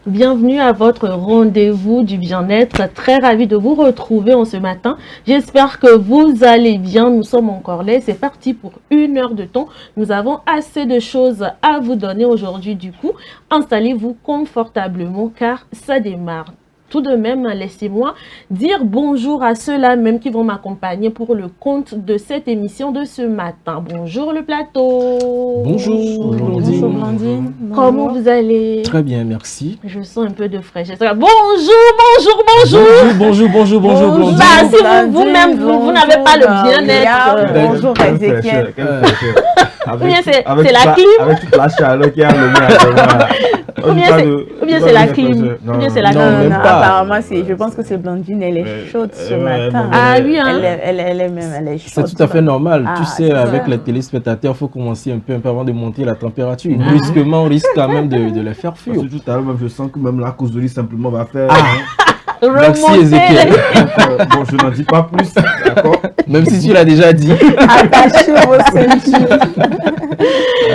Bienvenue à votre rendez-vous du bien-être. Très ravi de vous retrouver en ce matin. J'espère que vous allez bien. Nous sommes encore là. C'est parti pour 1 heure de temps. Nous avons assez de choses à vous donner aujourd'hui. Du coup, installez-vous confortablement car ça démarre. Tout de même, laissez-moi dire bonjour à ceux-là même qui vont m'accompagner pour le compte de cette émission de ce matin. Bonjour le plateau. Bonjour. Bonjour Blandine. Comment vous allez? Très bien, merci. Je sens un peu de fraîcheur. Bonjour. Bonjour, Blandine. Bah, si vous-même, vous n'avez pas le bien-être. Bonjour Ezekiel. Ou bien c'est la clim. Avec toute la chaleur qu'il y a Ou bien c'est la clim. Ou bien c'est la clim. Apparemment, je pense que c'est Blandine, elle est chaude ce matin. Ah oui, hein. Elle est chaude. C'est tout à fait normal. Tu sais, avec ça. les téléspectateurs, il faut commencer un peu avant de monter la température. Brusquement, on risque quand même de les faire fuir. Tout à l'heure, même, je sens que même la causerie simplement va faire. Merci Ezekiel. Bon, je n'en dis pas plus, d'accord? Même si tu l'as déjà dit. Attachez vos ceintures.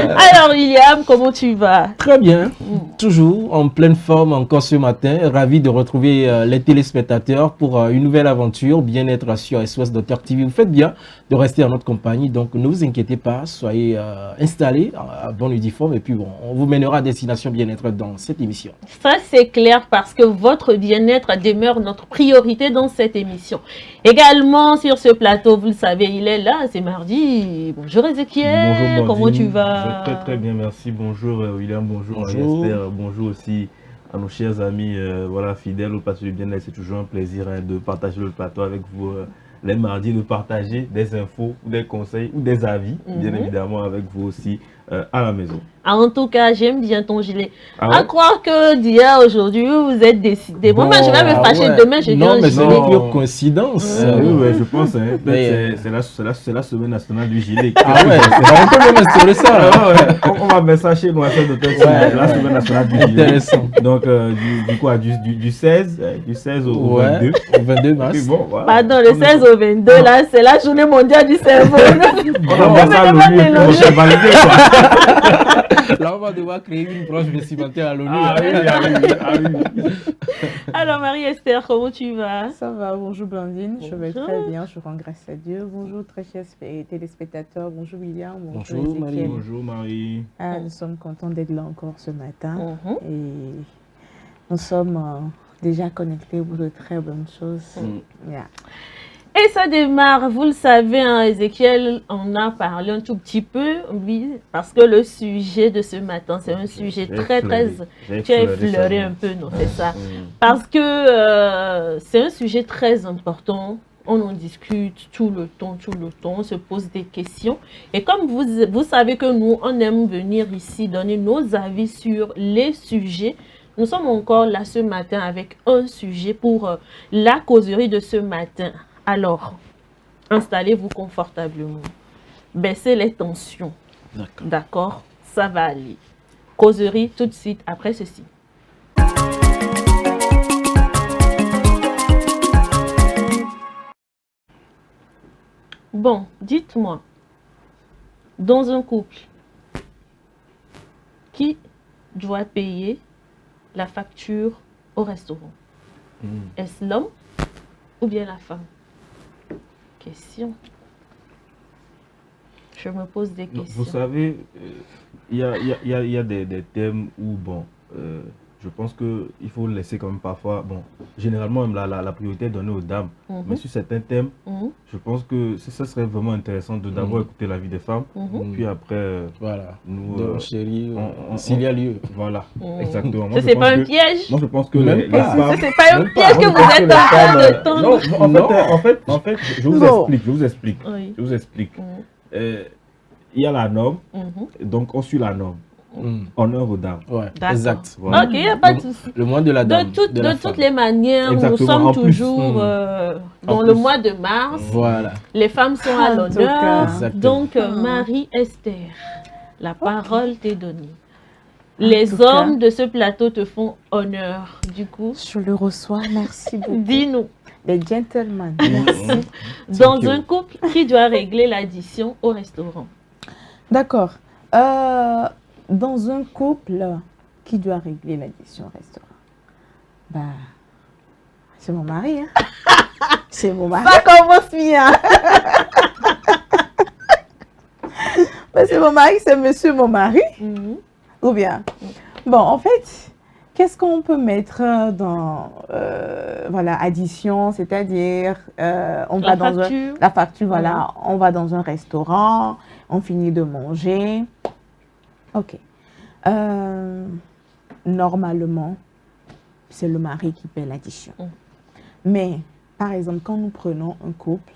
Alors, William, comment tu vas? Très bien. Toujours en pleine forme encore ce matin. Ravi de retrouver les téléspectateurs pour une nouvelle aventure. Bien-être sur SOS Docteur TV. Vous faites bien de rester en notre compagnie. Donc, ne vous inquiétez pas. Soyez installés à bon uniforme. Et puis, bon, on vous mènera à destination bien-être dans cette émission. Ça, c'est clair parce que votre bien-être demeure notre priorité dans cette émission. Également, sur ce plateau, vous le savez, il est là. C'est mardi. Bonjour Ezekiel. Bonjour, comment tu vas? Je vais très bien, merci. Bonjour William, bonjour Esther, bonjour aussi à nos chers amis voilà, fidèles au plateau du bien-être. C'est toujours un plaisir de partager le plateau avec vous les mardis, de partager des infos, ou des conseils ou des avis, bien évidemment, avec vous aussi à la maison. En tout cas, j'aime bien ton gilet. Ah ouais? À croire que d'hier à aujourd'hui, vous êtes décidé. Bon, moi, je vais me fâcher demain, je Non, viens mais c'est gilet. une pure coïncidence. Oui, je pense. Hein, c'est la semaine nationale du gilet. Ah ouais, on peut même instaurer ça. Là. On va mettre ça chez nous à de tête. La semaine nationale du gilet. Intéressant. Donc, du 16 au 22. Au 22 mars. Puis bon, voilà. Pardon, le 16 au 22, là, c'est la journée mondiale du cerveau. On va mettre ça à l'ONU et puis on s'est validé, quoi. Là, on va devoir créer une branche vestimentaire à l'ONU. Ah oui. Alors, Marie-Esther, comment tu vas? Ça va, bonjour Blandine, je vais Bonjour. très bien, je rends grâce à Dieu. Bonjour très chers téléspectateurs, bonjour William, Bonjour, Ezekiel. Marie. Bonjour Marie. Nous sommes contents d'être là encore ce matin Mhm. et nous sommes déjà connectés pour de très bonnes choses. Yeah. Et ça démarre, vous le savez, hein, Ezekiel, on a parlé un tout petit peu, oui, parce que le sujet de ce matin, c'est un sujet très, tu as effleuré un peu, non, c'est ça. Parce que c'est un sujet très important, on en discute tout le temps, on se pose des questions. Et comme vous savez que nous, on aime venir ici donner nos avis sur les sujets, nous sommes encore là ce matin avec un sujet pour la causerie de ce matin. Alors, installez-vous confortablement. Baissez les tensions. D'accord? Ça va aller. Causerie tout de suite après ceci. Bon, dites-moi, dans un couple, qui doit payer la facture au restaurant? Est-ce l'homme ou bien la femme? Question. Je me pose des questions. Vous savez, il y a des thèmes où, bon, je pense qu'il faut laisser quand même parfois, bon, généralement même la priorité est donnée aux dames, mais sur certains thèmes, je pense que ça serait vraiment intéressant de d'abord écouter l'avis des femmes, puis après, voilà, nous, donc, chérie, s'il y a lieu. Voilà, exactement. Ça, c'est pas un piège? Moi, je pense que les femmes... C'est pas un piège que vous êtes en train de tendre? Non, en fait, je vous explique. Oui. Je vous explique. Il y a la norme, donc on suit la norme. honneur aux dames. Ouais, exact. Voilà. Ok, il n'y a pas de souci. Le mois de la dame. De toutes les manières, exactement. Nous sommes toujours dans le mois de mars. Voilà. Les femmes sont à l'honneur. Donc, Marie-Esther, la parole t'est donnée. Les hommes de ce plateau te font honneur, du coup. Je le reçois, merci beaucoup. Dis-nous. Les gentlemen, merci. Dans un couple, qui doit régler l'addition au restaurant? D'accord. Dans un couple, qui doit régler l'addition au restaurant? Bah, c'est mon mari. Hein. C'est mon mari. Ça commence bien. Bah, c'est mon mari, c'est monsieur mon mari. Ou bien? Bon, en fait, qu'est-ce qu'on peut mettre dans voilà, addition, c'est-à-dire on va dans la facture, voilà, on va dans un restaurant, on finit de manger. Ok. Normalement, c'est le mari qui paie l'addition. Mais, par exemple, quand nous prenons un couple,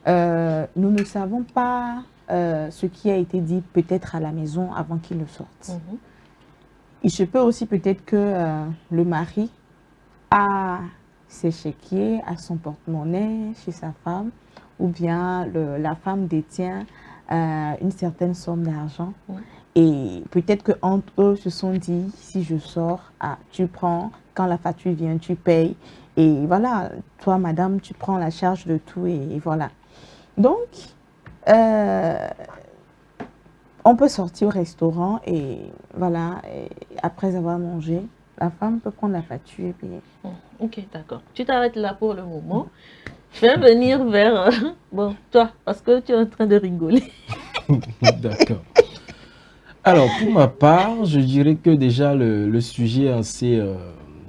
nous ne savons pas ce qui a été dit peut-être à la maison avant qu'il ne sorte. Il se peut aussi peut-être que le mari a ses chéquiers, a son porte-monnaie chez sa femme, ou bien la femme détient une certaine somme d'argent. Et peut-être qu'entre eux se sont dit, si je sors, tu prends, quand la facture vient, tu payes. Et voilà, toi, madame, tu prends la charge de tout et voilà. Donc, on peut sortir au restaurant et voilà, et après avoir mangé, la femme peut prendre la facture et payer. Ok, d'accord. Tu t'arrêtes là pour le moment. Je vais venir vers bon, toi, parce que tu es en train de rigoler. D'accord. Alors, pour ma part, je dirais que déjà le sujet est assez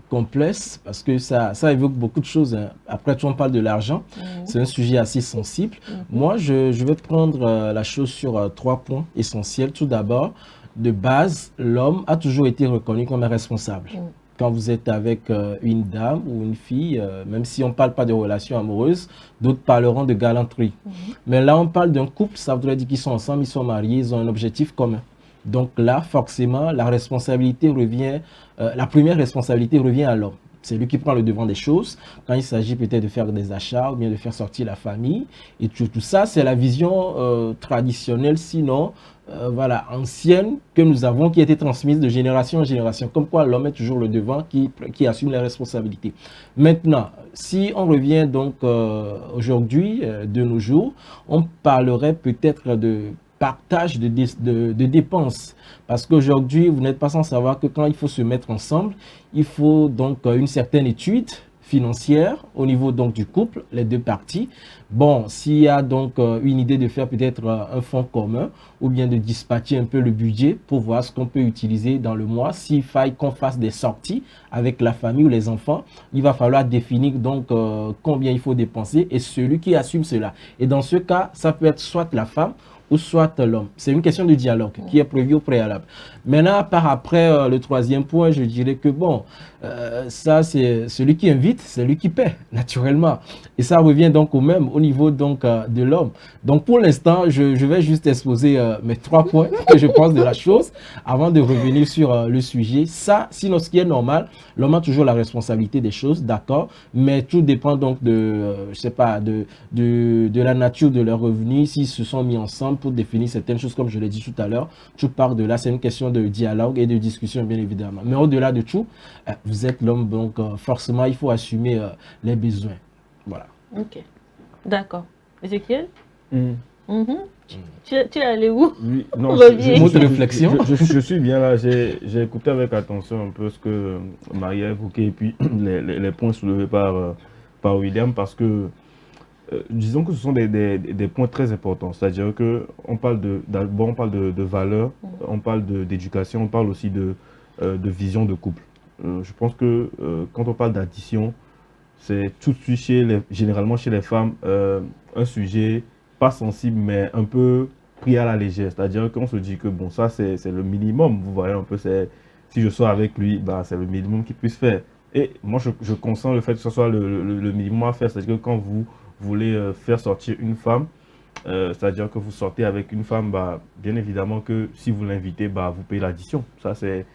complexe parce que ça évoque beaucoup de choses. Hein. Après, tu en parles de l'argent. C'est un sujet assez sensible. Moi, je vais prendre la chose sur 3 points essentiels. Tout d'abord, de base, l'homme a toujours été reconnu comme un responsable. Quand vous êtes avec une dame ou une fille, même si on ne parle pas de relations amoureuses, d'autres parleront de galanterie. Mais là, on parle d'un couple, ça voudrait dire qu'ils sont ensemble, ils sont mariés, ils ont un objectif commun. Donc là, forcément, la responsabilité revient, la première responsabilité revient à l'homme. C'est lui qui prend le devant des choses. Quand il s'agit peut-être de faire des achats ou bien de faire sortir la famille. Et tout ça, c'est la vision traditionnelle, sinon voilà, ancienne, que nous avons, qui a été transmise de génération en génération. Comme quoi l'homme est toujours le devant qui assume les responsabilités. Maintenant, si on revient donc aujourd'hui, de nos jours, on parlerait peut-être de partage de dépenses. Parce qu'aujourd'hui, vous n'êtes pas sans savoir que quand il faut se mettre ensemble, il faut donc une certaine étude financière au niveau donc du couple, les deux parties. Bon, s'il y a donc une idée de faire peut-être un fonds commun ou bien de dispatcher un peu le budget pour voir ce qu'on peut utiliser dans le mois, s'il faille qu'on fasse des sorties avec la famille ou les enfants, il va falloir définir donc combien il faut dépenser et celui qui assume cela. Et dans ce cas, ça peut être soit la femme ou soit l'homme. C'est une question de dialogue qui est prévue au préalable. Maintenant, par après, le troisième point, je dirais que bon, ça c'est celui qui invite, c'est lui qui paie, naturellement. Et ça revient donc au même, au niveau donc de l'homme. Donc pour l'instant, je vais juste exposer mes 3 points que je pense de la chose avant de revenir sur le sujet. Ça, sinon ce qui est normal, l'homme a toujours la responsabilité des choses, d'accord, mais tout dépend donc de, je sais pas, de la nature de leurs revenus, s'ils se sont mis ensemble pour définir certaines choses, comme je l'ai dit tout à l'heure. Tout part de là, c'est une question de dialogue et de discussion, bien évidemment. Mais au-delà de tout, vous êtes l'homme, donc forcément, il faut assumer les besoins. Voilà. Ok. D'accord. Ézéchiel? Tu es allé où? Oui, non, réflexion. Je suis bien là. J'ai écouté avec attention un peu ce que Marie a évoqué et puis les points soulevés par William, parce que disons que ce sont des points très importants. C'est-à-dire qu'on parle d'abord on parle de valeurs, on parle d'éducation, on parle aussi de vision de couple. Je pense que quand on parle d'addition, c'est tout de suite généralement chez les femmes un sujet pas sensible mais un peu pris à la légère. C'est-à-dire qu'on se dit que bon, ça c'est le minimum. Vous voyez un peu, si je sors avec lui, bah, c'est le minimum qu'il puisse faire. Et moi je consens le fait que ce soit le minimum à faire. C'est-à-dire que quand vous voulez faire sortir une femme, c'est-à-dire que vous sortez avec une femme, bah, bien évidemment que si vous l'invitez, bah, vous payez l'addition. Ça, c'est,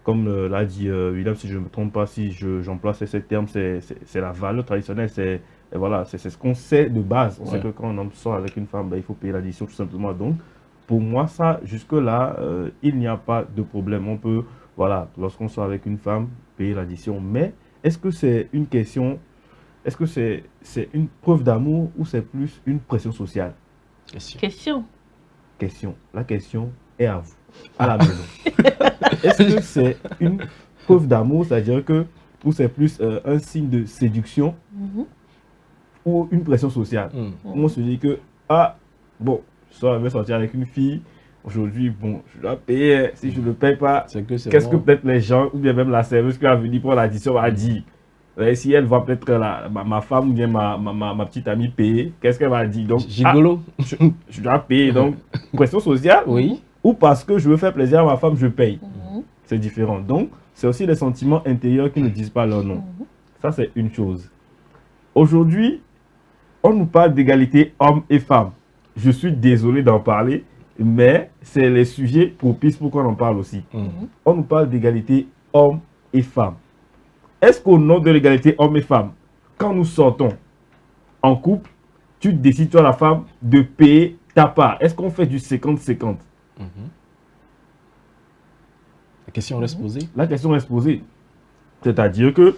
comme l'a dit William, si je ne me trompe pas, si j'emploie ce terme, c'est la valeur traditionnelle, voilà, c'est ce qu'on sait de base. On sait que quand un homme sort avec une femme, bah, il faut payer l'addition tout simplement. Donc, pour moi, ça, jusque-là, il n'y a pas de problème. On peut, voilà, lorsqu'on sort avec une femme, payer l'addition. Mais est-ce que c'est une question, est-ce que c'est une preuve d'amour ou c'est plus une pression sociale? Question. La question est à vous, à la maison. Est-ce que c'est une preuve d'amour, c'est-à-dire que, ou c'est plus un signe de séduction ou une pression sociale? On se dit que, ah, bon, je vais sortir avec une fille, aujourd'hui, bon, je dois payer, si je ne le paye pas, qu'est-ce que peut-être les gens, ou bien même la serveuse qui va venir pour l'addition va dire? Si elle voit peut-être ma femme ou bien ma petite amie payer, qu'est-ce qu'elle va dire? Donc, gigolo. Je dois payer. Donc, pression sociale. Oui. Ou parce que je veux faire plaisir à ma femme, je paye. C'est différent. Donc, c'est aussi les sentiments intérieurs qui ne disent pas leur nom. Ça, c'est une chose. Aujourd'hui, on nous parle d'égalité homme et femme. Je suis désolé d'en parler, mais c'est les sujets propices pour qu'on en parle aussi. On nous parle d'égalité homme et femme. Est-ce qu'au nom de l'égalité homme et femme, quand nous sortons en couple, tu décides, toi la femme, de payer ta part? Est-ce qu'on fait du 50-50? La question reste posée. La question reste posée. C'est-à-dire que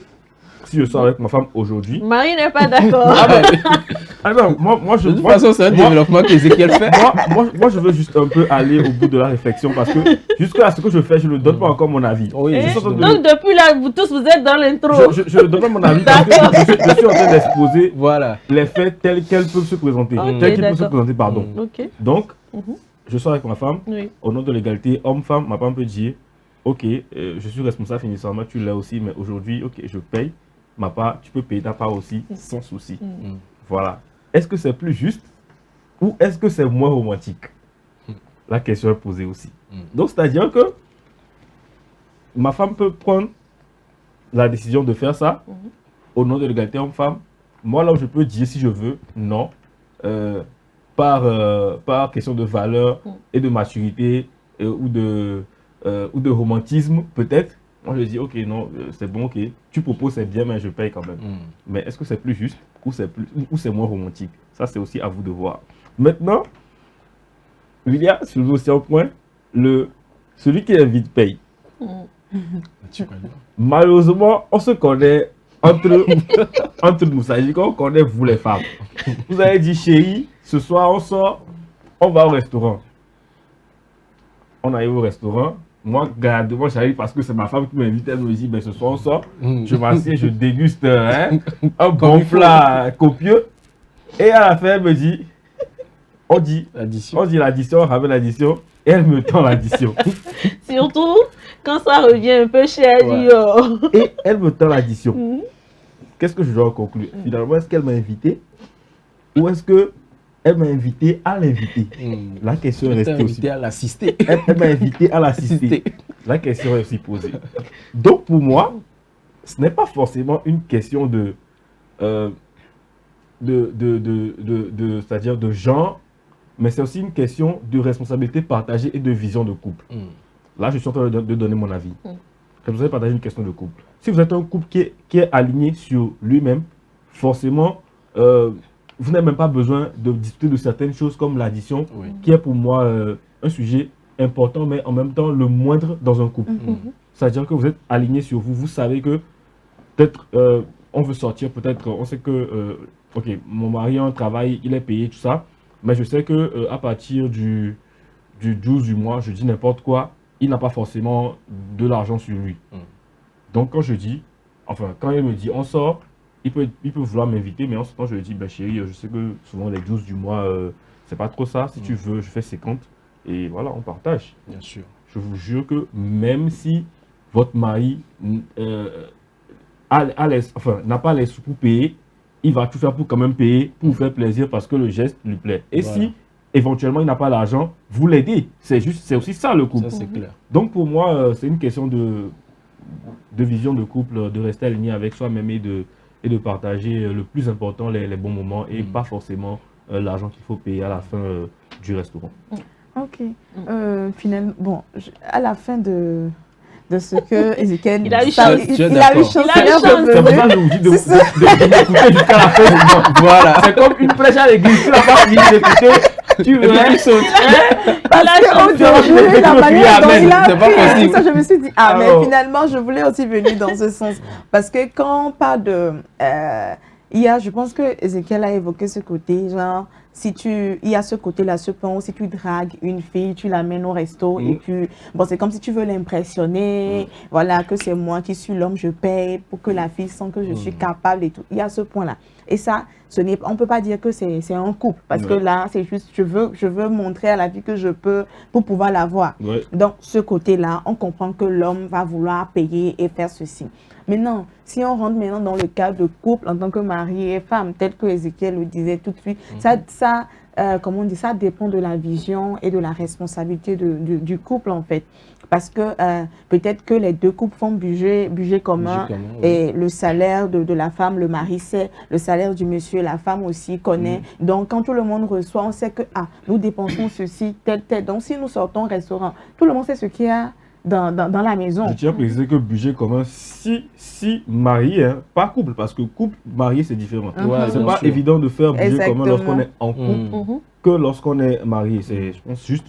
si je sors avec ma femme aujourd'hui... Marie n'est pas d'accord. Non, moi, de toute façon, c'est un développement qu'Ézéchiel fait. Moi, je veux juste un peu aller au bout de la réflexion parce que jusqu'à ce que je fais, je ne donne pas encore mon avis. Donc, depuis là, vous tous, vous êtes dans l'intro. Je ne donne pas mon avis parce que je suis en train d'exposer les faits tels qu'ils peuvent se présenter. Pardon. Donc, je sors avec ma femme. Au nom de l'égalité homme-femme, ma femme peut dire, ok, je suis responsable financièrement, tu l'es aussi, mais aujourd'hui, ok, je paye ma part, tu peux payer ta part aussi, sans souci. Voilà. Est-ce que c'est plus juste ou est-ce que c'est moins romantique? La question est posée aussi. Donc, c'est-à-dire que ma femme peut prendre la décision de faire ça au nom de l'égalité homme-femme. Moi, là où je peux dire si je veux, non. Par question de valeur et de maturité ou de romantisme, peut-être. Moi, je dis, ok, non, c'est bon, ok. Tu proposes, c'est bien, mais je paye quand même. Mais est-ce que c'est plus juste ou c'est moins romantique? Ça, c'est aussi à vous de voir. Maintenant, William, je veux aussi un point, celui qui invite paye. Malheureusement, on se connaît entre nous. Ça veut dire qu'on connaît vous les femmes. Vous avez dit, chérie, ce soir, on sort, on va au restaurant. On arrive au restaurant. Moi, moi j'arrive parce que c'est ma femme qui m'invite. Elle me dit, ben, ce soir on sort, je m'assieds, je déguste un bon plat copieux. Et à la fin, elle me dit, on dit l'addition, on ramène l'addition. Et elle me tend l'addition. Surtout quand ça revient un peu cher. Et elle me tend l'addition. Qu'est-ce que je dois conclure? Finalement, est-ce qu'elle m'a invité? Ou est-ce que elle m'a invité à l'inviter? La question est restée aussi. À l'assister. Elle m'a invité à l'assister. La question est aussi posée. Donc pour moi, ce n'est pas forcément une question c'est-à-dire de genre, mais c'est aussi une question de responsabilité partagée et de vision de couple. Là, je suis en train de donner mon avis. Responsabilité partagée, une question de couple. Si vous êtes un couple qui est aligné sur lui-même, forcément, vous n'avez même pas besoin de discuter de certaines choses comme l'addition, qui est pour moi un sujet important, mais en même temps le moindre dans un couple. C'est-à-dire que vous êtes aligné sur vous, vous savez que peut-être on veut sortir, peut-être on sait que ok, mon mari a un travail, il est payé, tout ça, mais je sais que à partir du 12 du mois, je dis n'importe quoi, il n'a pas forcément de l'argent sur lui. Donc quand je dis, enfin quand il me dit on sort, il peut vouloir m'inviter, mais en ce temps, je lui dis, ben chérie, je sais que souvent les 12 du mois, c'est pas trop ça. Si tu veux, je fais 50. Et voilà, on partage. Bien sûr. Je vous jure que même si votre mari n'a pas les sous pour payer, il va tout faire pour quand même payer, pour vous faire plaisir parce que le geste lui plaît. Et si éventuellement il n'a pas l'argent, vous l'aidez. C'est aussi ça le couple. Ça, c'est clair. Donc pour moi, c'est une question de vision de couple, de rester aligné avec soi-même et de partager le plus important, les bons moments et pas forcément l'argent qu'il faut payer à la fin du restaurant. Ok. Finalement, bon, à la fin de ce que Ezekiel... Il a eu chance. Il a eu chance. C'est pour ça que je vous dis d'écouter jusqu'à la fin. Voilà. C'est comme une flèche à l'église. Tu n'as pas fini d'écouter. Tu veux Parce qu'aujourd'hui, la manière dont il a c'est pas possible. ça, je me suis dit, mais finalement, je voulais aussi venir dans ce sens. Parce que quand on parle de... je pense que Ezekiel a évoqué ce côté, genre, il y a ce côté-là, ce point où si tu dragues une fille, tu l'amènes au resto et puis, bon, c'est comme si tu veux l'impressionner, voilà, que c'est moi qui suis l'homme, je paye pour que la fille sente que je suis capable et tout. Il y a ce point-là. Et ça, on ne peut pas dire que c'est un couple, parce que là, c'est juste, je veux montrer à la fille que je peux pour pouvoir l'avoir. Donc, ce côté-là, on comprend que l'homme va vouloir payer et faire ceci. Maintenant, si on rentre maintenant dans le cadre de couple en tant que mari et femme, tel que Ezekiel le disait tout de suite, comment on dit, ça dépend de la vision et de la responsabilité du couple en fait. Parce que peut-être que les deux couples font budget commun et le salaire de la femme, le mari sait, le salaire du monsieur, la femme aussi connaît. Donc quand tout le monde reçoit, on sait que nous dépensons ceci, tel. Donc si nous sortons au restaurant, tout le monde sait ce qu'il y a dans la maison. Je tiens à préciser que budget commun, si marié, hein, pas couple, parce que couple, marié, c'est différent. C'est pas évident de faire budget commun lorsqu'on est en couple que lorsqu'on est marié. C'est, je pense, juste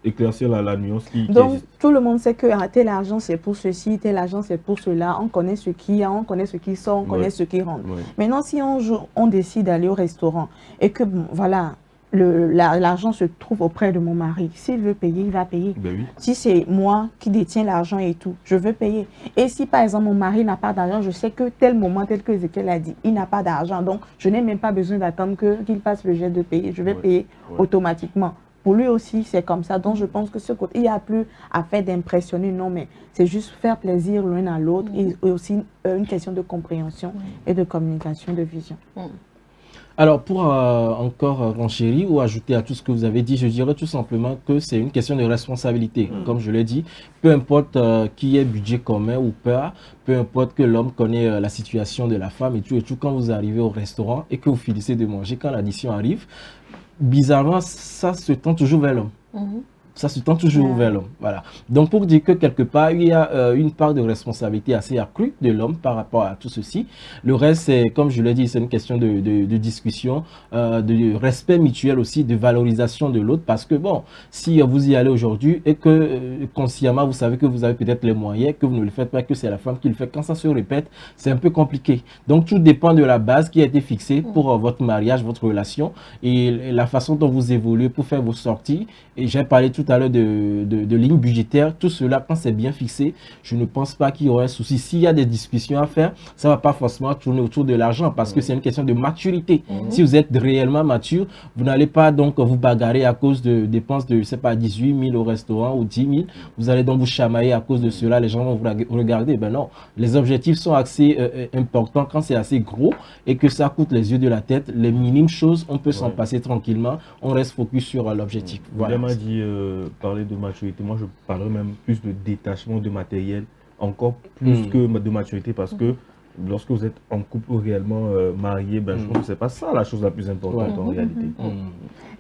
éclaircir la nuance qui Donc, existe. tout le monde sait que tel argent, c'est pour ceci, tel argent, c'est pour cela. On connaît ce qu'il y a, on connaît ce qui sort, on connaît ce qui rentre. Maintenant, si on décide d'aller au restaurant et que, bon, voilà, l'argent se trouve auprès de mon mari. S'il veut payer, il va payer. Si c'est moi qui détiens l'argent et tout, je veux payer. Et si par exemple mon mari n'a pas d'argent, je sais que tel moment, tel que Ezekiel a dit, il n'a pas d'argent. Donc je n'ai même pas besoin d'attendre qu'il fasse le geste de payer. Je vais payer automatiquement. Pour lui aussi, c'est comme ça. Donc je pense que ce côté, il n'y a plus à faire d'impressionner, non, mais c'est juste faire plaisir l'un à l'autre et aussi une question de compréhension et de communication, de vision. Alors, pour encore renchérir ou ajouter à tout ce que vous avez dit, je dirais tout simplement que c'est une question de responsabilité. Comme je l'ai dit, peu importe qui est budget commun ou pas, peu importe que l'homme connaît la situation de la femme et tout, quand vous arrivez au restaurant et que vous finissez de manger, quand l'addition arrive, bizarrement, ça se tend toujours vers l'homme. Ça se tend toujours vers l'homme. Voilà. Donc, pour dire que quelque part, il y a une part de responsabilité assez accrue de l'homme par rapport à tout ceci. Le reste, c'est, comme je l'ai dit, c'est une question de discussion, de respect mutuel aussi, de valorisation de l'autre. Parce que, bon, si vous y allez aujourd'hui et que consciemment, vous savez que vous avez peut-être les moyens, que vous ne le faites pas, que c'est la femme qui le fait, quand ça se répète, c'est un peu compliqué. Donc, tout dépend de la base qui a été fixée pour votre mariage, votre relation et la façon dont vous évoluez pour faire vos sorties. Et j'ai parlé tout à l'heure de lignes budgétaires, tout cela, quand c'est bien fixé, je ne pense pas qu'il y aurait un souci. S'il y a des discussions à faire, ça ne va pas forcément tourner autour de l'argent parce que c'est une question de maturité. Si vous êtes réellement mature, vous n'allez pas donc vous bagarrer à cause de dépenses de, je sais pas, 18 000 au restaurant ou 10 000. Vous allez donc vous chamailler à cause de cela, les gens vont vous regarder. Ben non, les objectifs sont assez importants quand c'est assez gros et que ça coûte les yeux de la tête. Les minimes choses, on peut s'en passer tranquillement. On reste focus sur l'objectif. Voilà. M'a dit parler de maturité, moi je parlerais même plus de détachement de matériel, encore plus que de maturité, parce que lorsque vous êtes en couple ou réellement marié, ben, je pense que c'est pas ça la chose la plus importante en réalité.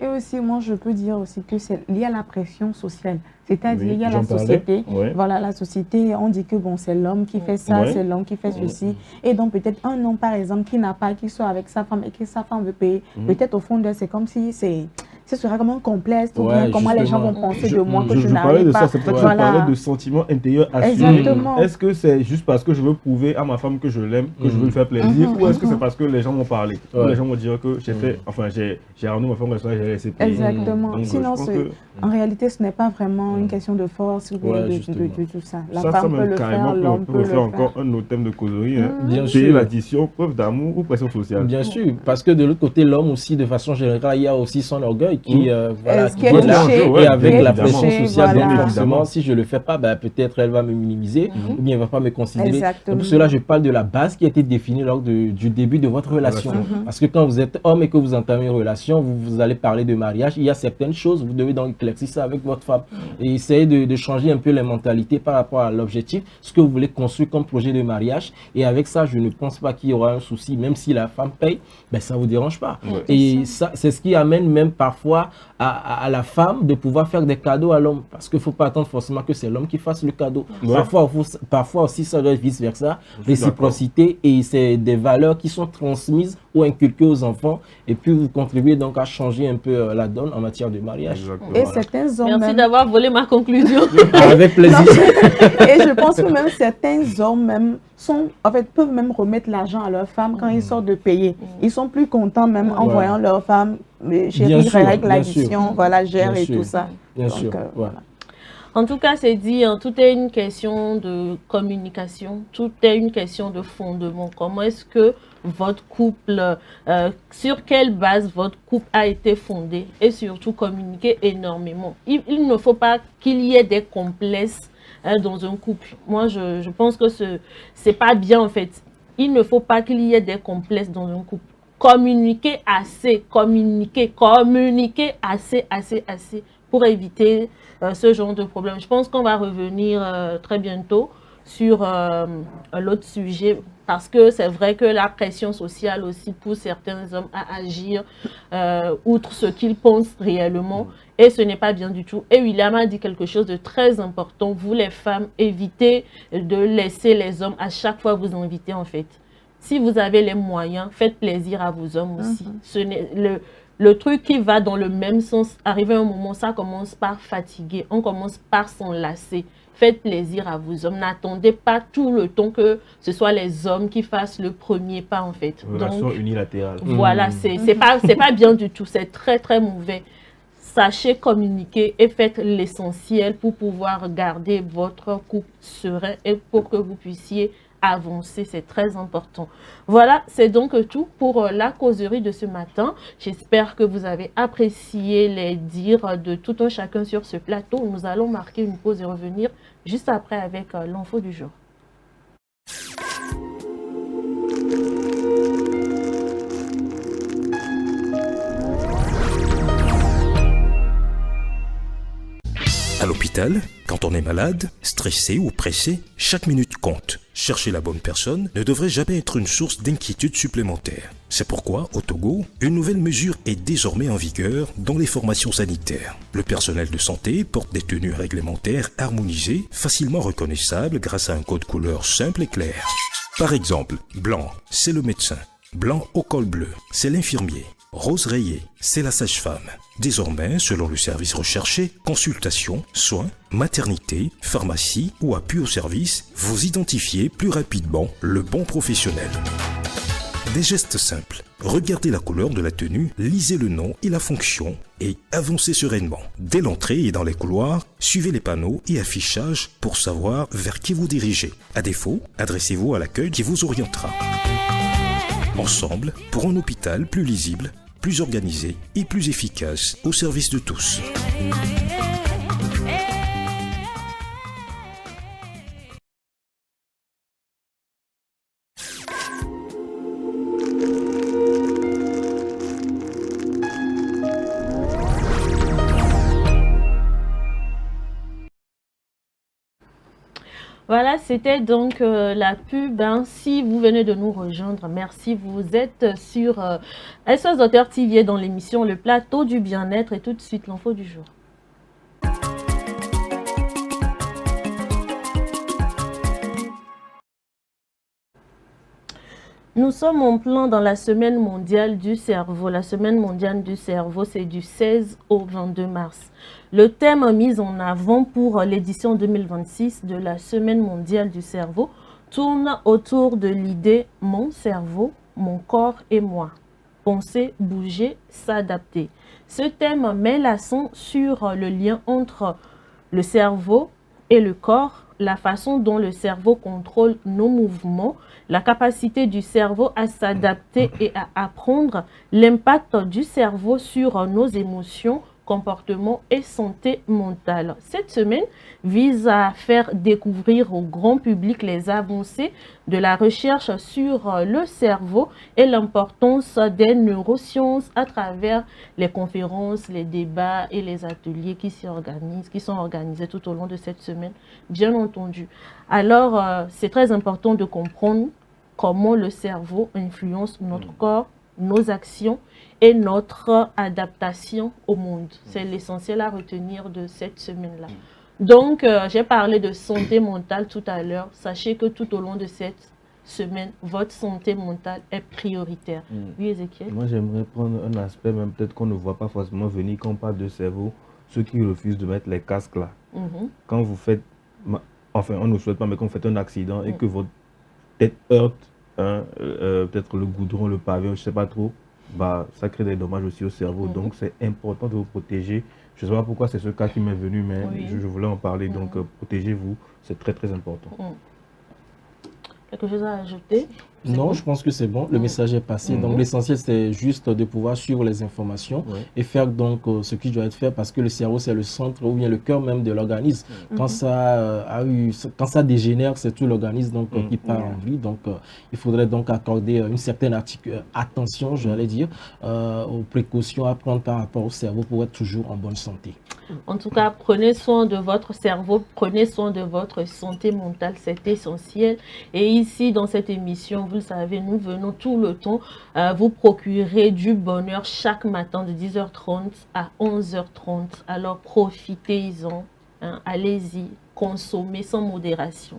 Et aussi, moi je peux dire aussi que c'est lié à la pression sociale. C'est-à-dire, il y a la société, voilà, la société, on dit que bon, c'est l'homme qui fait ça, c'est l'homme qui fait ceci. Et donc, peut-être un homme, par exemple, qui n'a pas, qui soit avec sa femme et que sa femme veut payer, peut-être au fond d'elle, c'est comme si ce sera comme un complexe, ou bien comment les gens vont penser de moi que je n'arrive pas. C'est pour ça que je parlais de sentiments intérieurs assumés. Est-ce que c'est juste parce que je veux prouver à ma femme que je l'aime, que je veux lui faire plaisir, ou est-ce que c'est parce que les gens m'ont parlé, ou les gens vont dire que j'ai fait, enfin, j'ai ramené ma femme au restaurant, j'ai laissé payer. Exactement. Sinon, en réalité, ce n'est pas vraiment une question de force ou de tout ça. La femme peut le faire, l'homme peut le faire. Encore un autre thème de causerie, bien sûr, l'addition, preuve d'amour ou pression sociale. Bien sûr, parce que de l'autre côté, l'homme aussi, de façon générale, il y a aussi son orgueil. qui, voilà, qui est là, touchée, et avec la pression touchée, sociale, voilà. donc forcément, si je le fais pas, ben, peut-être elle va me minimiser ou bien elle va pas me considérer. Exactement. Donc, pour cela, je parle de la base qui a été définie lors du début de votre relation. Parce que quand vous êtes homme et que vous entamez une relation, vous allez parler de mariage, il y a certaines choses, vous devez donc éclaircir ça avec votre femme et essayer de changer un peu les mentalités par rapport à l'objectif, ce que vous voulez construire comme projet de mariage. Et avec ça, je ne pense pas qu'il y aura un souci, même si la femme paye, ben, ça ne vous dérange pas. Et ça, c'est ce qui amène même parfois à la femme de pouvoir faire des cadeaux à l'homme. Parce qu'il ne faut pas attendre forcément que c'est l'homme qui fasse le cadeau. Parfois aussi, ça doit être vice-versa. Réciprocité, et c'est des valeurs qui sont transmises ou inculquées aux enfants. Et puis, vous contribuez donc à changer un peu la donne en matière de mariage. Et certains hommes... Merci d'avoir volé ma conclusion. Avec plaisir. Et je pense que même certains hommes même peuvent même remettre l'argent à leur femme quand ils sortent de payer. Ils sont plus contents même en voyant leur femme, chérie, règle l'addition, voilà, gère et tout ça. Bien sûr, voilà. En tout cas, c'est dit, hein, tout est une question de communication, tout est une question de fondement. Comment est-ce que votre couple, sur quelle base votre couple a été fondé, et surtout communiquer énormément. Il ne faut pas qu'il y ait des complexes dans un couple. Moi, je pense que c'est pas bien en fait. Il ne faut pas qu'il y ait des complexes dans un couple. Communiquer assez, communiquer assez pour éviter ce genre de problème. Je pense qu'on va revenir très bientôt sur l'autre sujet, parce que c'est vrai que la pression sociale aussi pousse certains hommes à agir outre ce qu'ils pensent réellement, et ce n'est pas bien du tout. Et William a dit quelque chose de très important. Vous les femmes, évitez de laisser les hommes à chaque fois vous inviter en fait. Si vous avez les moyens, faites plaisir à vos hommes aussi. Ce n'est le truc qui va dans le même sens, arrivé à un moment, ça commence par fatiguer, on commence par s'enlacer. Faites plaisir à vos hommes. N'attendez pas tout le temps que ce soit les hommes qui fassent le premier pas en fait. Relation unilatérale. Voilà, c'est pas bien du tout, c'est très très mauvais. Sachez communiquer et faites l'essentiel pour pouvoir garder votre couple serein et pour que vous puissiez avancer, c'est très important. Voilà, c'est donc tout pour la causerie de ce matin. J'espère que vous avez apprécié les dires de tout un chacun sur ce plateau. Nous allons marquer une pause et revenir juste après avec l'info du jour. À l'hôpital, quand on est malade, stressé ou pressé, chaque minute compte. Chercher la bonne personne ne devrait jamais être une source d'inquiétude supplémentaire. C'est pourquoi, au Togo, une nouvelle mesure est désormais en vigueur dans les formations sanitaires. Le personnel de santé porte des tenues réglementaires harmonisées, facilement reconnaissables grâce à un code couleur simple et clair. Par exemple, blanc, c'est le médecin. Blanc au col bleu, c'est l'infirmier. Rose rayé, c'est la sage-femme. Désormais, selon le service recherché, consultation, soins, maternité, pharmacie ou appui au service, vous identifiez plus rapidement le bon professionnel. Des gestes simples. Regardez la couleur de la tenue, lisez le nom et la fonction et avancez sereinement. Dès l'entrée et dans les couloirs, suivez les panneaux et affichages pour savoir vers qui vous dirigez. À défaut, adressez-vous à l'accueil qui vous orientera. Ensemble, pour un hôpital plus lisible, plus organisé et plus efficace au service de tous. Voilà, c'était donc la pub. Hein. Si vous venez de nous rejoindre, merci. Vous êtes sur SOS Docteur TV dans l'émission Le Plateau du Bien-être, et tout de suite l'info du jour. Nous sommes en plein dans la semaine mondiale du cerveau. La semaine mondiale du cerveau, c'est du 16 au 22 mars. Le thème mis en avant pour l'édition 2026 de la semaine mondiale du cerveau tourne autour de l'idée « mon cerveau, mon corps et moi ». Penser, bouger, s'adapter. Ce thème met l'accent sur le lien entre le cerveau et le corps, la façon dont le cerveau contrôle nos mouvements, la capacité du cerveau à s'adapter et à apprendre, l'impact du cerveau sur nos émotions, comportements et santé mentale. Cette semaine vise à faire découvrir au grand public les avancées de la recherche sur le cerveau et l'importance des neurosciences à travers les conférences, les débats et les ateliers qui sont organisés tout au long de cette semaine, bien entendu. Alors, c'est très important de comprendre comment le cerveau influence notre corps, nos actions et notre adaptation au monde. C'est l'essentiel à retenir de cette semaine-là. Donc, j'ai parlé de santé mentale tout à l'heure. Sachez que tout au long de cette semaine, votre santé mentale est prioritaire. Oui, Ézéchiel? Moi, j'aimerais prendre un aspect, même peut-être qu'on ne voit pas forcément venir quand on parle de cerveau, ceux qui refusent de mettre les casques là. Quand vous faites, enfin, on ne souhaite pas, mais quand vous faites un accident et que votre tête heurte, peut-être le goudron, le pavé, je ne sais pas trop, bah, ça crée des dommages aussi au cerveau. Donc, c'est important de vous protéger. Je ne sais pas pourquoi c'est ce cas qui m'est venu, mais je voulais en parler. Donc, protégez-vous, c'est très, très important. Quelque chose à ajouter? Non, bon? Je pense que c'est bon. Le message est passé. Donc, l'essentiel, c'est juste de pouvoir suivre les informations et faire donc ce qui doit être fait parce que le cerveau, c'est le centre ou bien le cœur même de l'organisme. Quand quand ça dégénère, c'est tout l'organisme donc qui part en vrille. Donc, il faudrait donc accorder une certaine attention, j'allais dire, aux précautions à prendre par rapport au cerveau pour être toujours en bonne santé. En tout cas, prenez soin de votre cerveau, prenez soin de votre santé mentale, c'est essentiel. Et ici, dans cette émission, vous le savez, nous venons tout le temps vous procurer du bonheur chaque matin de 10h30 à 11h30. Alors, profitez-en, hein, allez-y, consommez sans modération.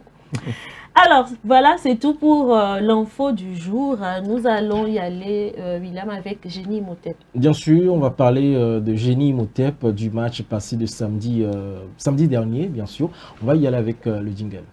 Alors, voilà, c'est tout pour l'info du jour. Nous allons y aller, William, avec Génie Imhotep. Bien sûr, on va parler de Génie Imhotep, du match passé de samedi dernier, bien sûr. On va y aller avec le jingle.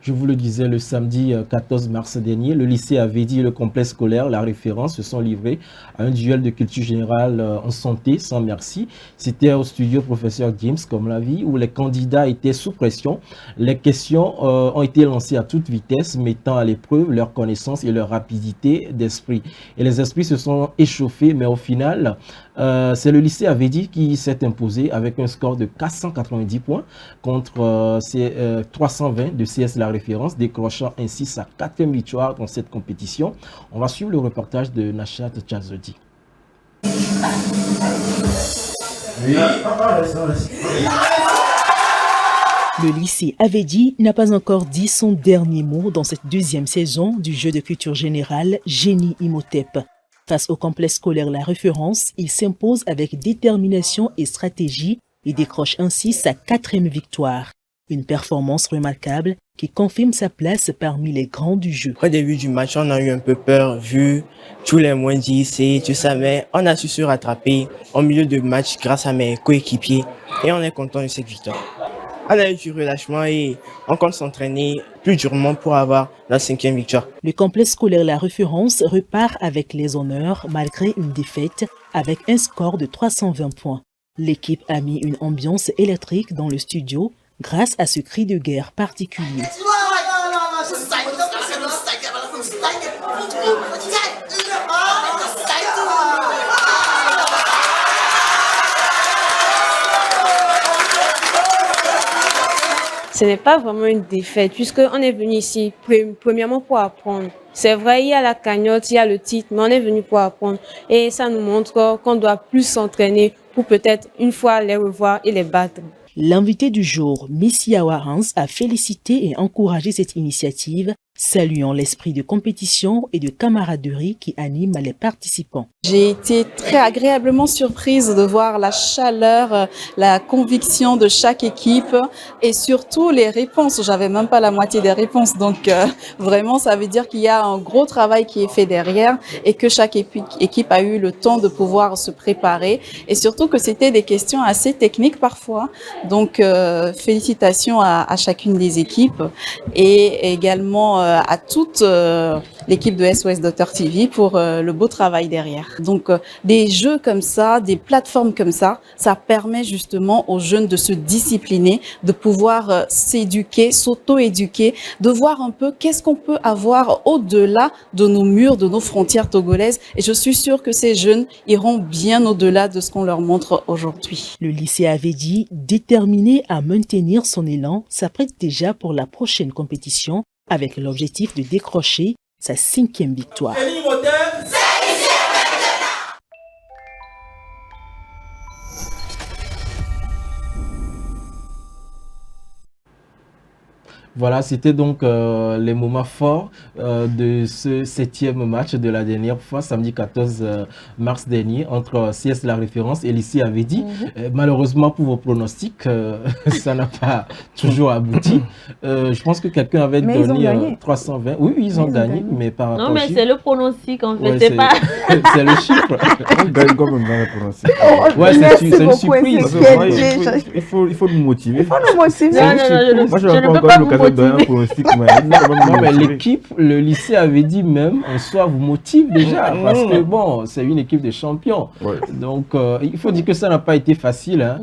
Je vous le disais, le samedi 14 mars dernier, le lycée Avedi et le complexe scolaire La Référence se sont livrés à un duel de culture générale en santé sans merci. C'était au studio Professeur James, comme la vie, où les candidats étaient sous pression. Les questions ont été lancées à toute vitesse, mettant à l'épreuve leur connaissance et leur rapidité d'esprit. Et les esprits se sont échauffés, mais au final, c'est le lycée Avedi qui s'est imposé avec un score de 490 points contre 320 de CS La Référence, décrochant ainsi sa 4e victoire dans cette compétition. On va suivre le reportage de Nachat Tchazodi. Le lycée Avedi n'a pas encore dit son dernier mot dans cette 2e saison du jeu de culture générale Génie Imhotep. Face au complexe scolaire La Référence, il s'impose avec détermination et stratégie et décroche ainsi sa 4e victoire. Une performance remarquable qui confirme sa place parmi les grands du jeu. Au début du match, on a eu un peu peur vu tous les moins 10 et tout ça, mais on a su se rattraper au milieu de match grâce à mes coéquipiers et on est content de cette victoire. On a eu du relâchement et on compte s'entraîner plus durement pour avoir la 5e victoire. Le complexe scolaire La Référence repart avec les honneurs malgré une défaite avec un score de 320 points. L'équipe a mis une ambiance électrique dans le studio grâce à ce cri de guerre particulier. Ce n'est pas vraiment une défaite puisqu'on est venu ici premièrement pour apprendre. C'est vrai, il y a la cagnotte, il y a le titre, mais on est venu pour apprendre. Et ça nous montre qu'on doit plus s'entraîner pour peut-être une fois les revoir et les battre. L'invité du jour, Messia Warens, a félicité et encouragé cette initiative, saluant l'esprit de compétition et de camaraderie qui anime les participants. J'ai été très agréablement surprise de voir la chaleur, la conviction de chaque équipe et surtout les réponses. J'avais même pas la moitié des réponses, donc vraiment ça veut dire qu'il y a un gros travail qui est fait derrière et que chaque équipe a eu le temps de pouvoir se préparer et surtout que c'était des questions assez techniques parfois. Donc félicitations à chacune des équipes et également à toute l'équipe de SOS Docteur TV pour le beau travail derrière. Donc, des jeux comme ça, des plateformes comme ça permet justement aux jeunes de se discipliner, de pouvoir s'éduquer, s'auto-éduquer, de voir un peu qu'est-ce qu'on peut avoir au-delà de nos murs, de nos frontières togolaises. Et je suis sûre que ces jeunes iront bien au-delà de ce qu'on leur montre aujourd'hui. Le lycée Avedi, déterminé à maintenir son élan, s'apprête déjà pour la prochaine compétition avec l'objectif de décrocher sa 5e victoire. Voilà, c'était donc les moments forts de ce 7e match de la dernière fois, samedi 14 mars dernier, entre CS La Référence et lycée Avedi. Malheureusement pour vos pronostics, ça n'a pas toujours abouti. Je pense que quelqu'un avait donné 320. Oui, ils ont gagné, mais par rapport non, mais c'est le pronostic en fait, ouais, c'est pas... c'est le chiffre. On gagne comme on gagne le pronostic. Ouais, c'est une surprise. Il faut nous motiver. Il faut nous motiver. Non, Moi, je ne peux pas vous motiver. Mais l'équipe, le lycée avait dit même, en soi, vous motive déjà, parce que bon, c'est une équipe de champions. Ouais. Donc, il faut dire que ça n'a pas été facile hein,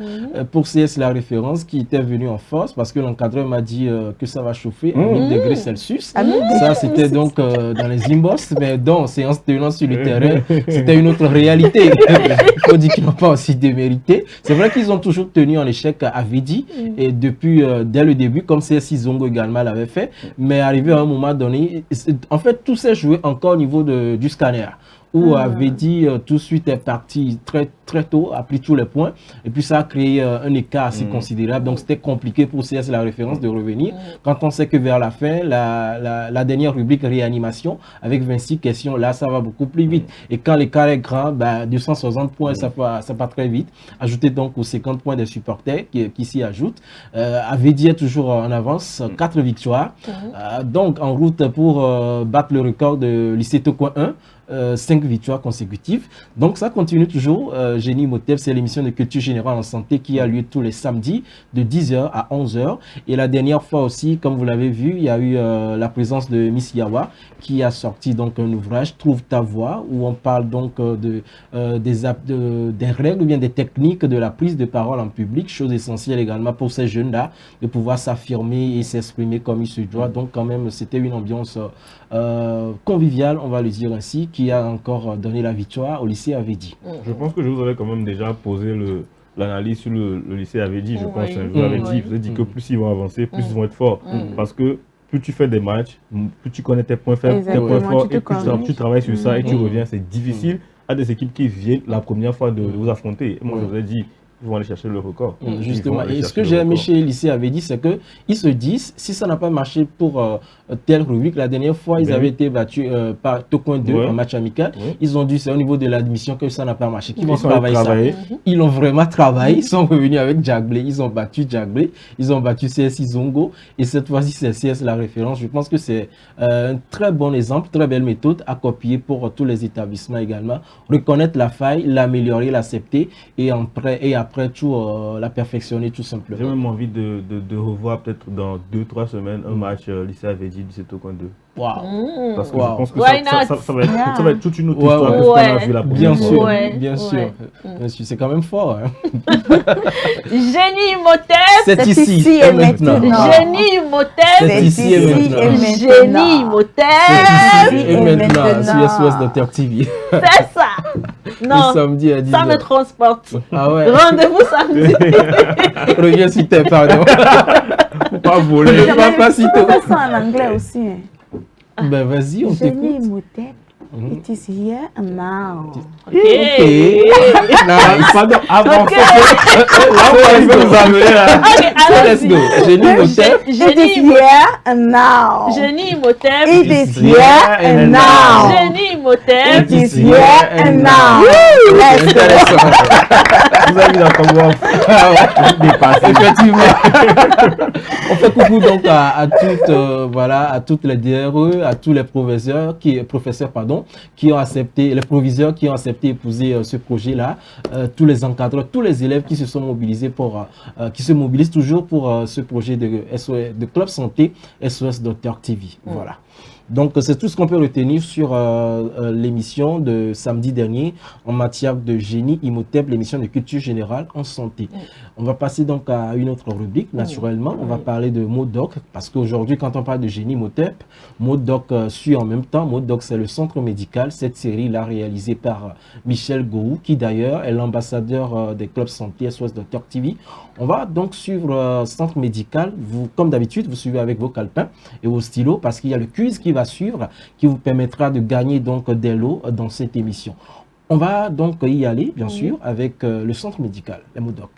pour CS La Référence qui était venu en force, parce que l'encadreur m'a dit que ça va chauffer à 1000 degrés Celsius. Ça, c'était donc dans les inbox, mais dans séance tenant sur le terrain, c'était une autre réalité. Il faut dire qu'ils n'ont pas aussi démérité. C'est vrai qu'ils ont toujours tenu en échec à Avedi, et depuis, dès le début, comme CS Zongo également l'avait fait, mais arrivé à un moment donné, en fait, tout s'est joué encore au niveau du scanner, où Avedi tout de suite est parti très tôt, a pris tous les points, et puis ça a créé un écart assez considérable, donc c'était compliqué pour CS La Référence de revenir, quand on sait que vers la fin, la dernière rubrique réanimation, avec 26 questions, là ça va beaucoup plus vite, et quand l'écart est grand, 260 points, ça part très vite, ajoutez donc aux 50 points des supporters qui s'y ajoutent. Avedi est toujours en avance, 4 victoires, donc en route pour battre le record de lycée Tokoin 1, 5 victoires consécutives. Donc ça continue toujours. Génie Imhotep, c'est l'émission de culture générale en santé qui a lieu tous les samedis de 10h à 11h. Et la dernière fois aussi, comme vous l'avez vu, il y a eu la présence de Miss Yawa qui a sorti donc un ouvrage, Trouve ta voix, où on parle donc des règles ou bien des techniques de la prise de parole en public, chose essentielle également pour ces jeunes-là, de pouvoir s'affirmer et s'exprimer comme il se doit. Donc quand même, c'était une ambiance conviviale, on va le dire ainsi, qui a encore donné la victoire au lycée Avedi. Je pense que je vous avais quand même déjà posé l'analyse sur le lycée Avedi, je pense. Je vous avais dit, que plus ils vont avancer, plus ils vont être forts. Parce que plus tu fais des matchs, plus tu connais tes points faibles, tes points forts, et plus tu travailles sur ça et tu reviens. C'est difficile à des équipes qui viennent la première fois de vous affronter. Moi, je vous ai dit, ils vont aller chercher le record. Justement, et ce que j'ai aimé chez lycée Avedi, c'est qu'ils se disent, si ça n'a pas marché pour telle rubrique, la dernière fois, ils avaient été battus par Tokoin 2 en match amical. Ils ont dit, c'est au niveau de l'admission que ça n'a pas marché, qu'ils vont travailler ça. Ils ont vraiment travaillé, ils sont revenus avec Djaglé, ils ont battu Djaglé, ils ont battu CS Zongo, et cette fois-ci, c'est CS La Référence. Je pense que c'est un très bon exemple, très belle méthode à copier pour tous les établissements également. Reconnaître la faille, l'améliorer, l'accepter, et après tout, la perfectionner tout simplement. J'ai même envie de revoir peut-être dans 2-3 semaines un match lycée Avedi du Tokoin 2. Wow. Parce que je pense que ça va être toute une autre histoire que ce qu'on a vu la première fois. Bien sûr. C'est quand même fort. Hein. Génie Imhotep, c'est ici et maintenant. Génie Imhotep, c'est ici et maintenant. Génie Imhotep, c'est ici et maintenant. Sur SOS Docteur TV. C'est ça. Non, samedi à 10h. Ça me transporte. Ah ouais. Rendez-vous samedi. Reviens s'il te plaît, pardon. Pas voler. Pas si tôt. On fait ça en anglais aussi. Ben vas-y, on t'écoute. Génie Imhotep. It is here and now. Okay. Pardon, avancez. Là, on va nous amener là. Let's go. Génie Imhotep. It is here and now. Génie Imhotep. It is here and now. Génie Imhotep. Imhotep. It is here and now. Let's Intéressant. Vous avez mis dans comment dépasser. Effectivement. On fait coucou donc à toutes, voilà, à toutes les DRE, à tous les professeurs qui ont accepté, les proviseurs qui ont accepté d'épouser ce projet-là, tous les encadreurs, tous les élèves qui se sont mobilisés qui se mobilisent toujours pour ce projet de Club Santé SOS Docteur TV. Voilà. Donc, c'est tout ce qu'on peut retenir sur l'émission de samedi dernier en matière de génie Imhotep, l'émission de culture générale en santé. On va passer donc à une autre rubrique, naturellement. On va parler de MODOC, parce qu'aujourd'hui, quand on parle de génie Imhotep, MODOC suit en même temps. MODOC, c'est le centre médical. Cette série-là, réalisée par Michel Gou, qui d'ailleurs est l'ambassadeur des clubs santé SOS Docteur TV. On va donc suivre centre médical. Vous, comme d'habitude, vous suivez avec vos calepins et vos stylos, parce qu'il y a le quiz qui va suivre, qui vous permettra de gagner donc des lots dans cette émission. On va donc y aller, bien sûr, avec le centre médical, la MODOC.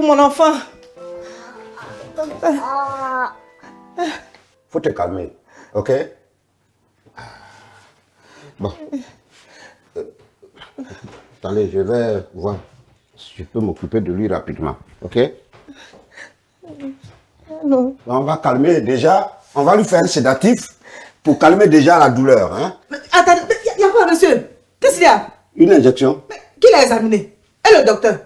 Mon enfant. Faut te calmer, ok? Bon. Attendez, je vais voir si je peux m'occuper de lui rapidement, ok? Non. On va calmer déjà, on va lui faire un sédatif pour calmer déjà la douleur, hein? Mais attendez, il y a quoi, monsieur? Qu'est-ce qu'il y a? Une injection. Mais qui l'a examiné? Et le docteur?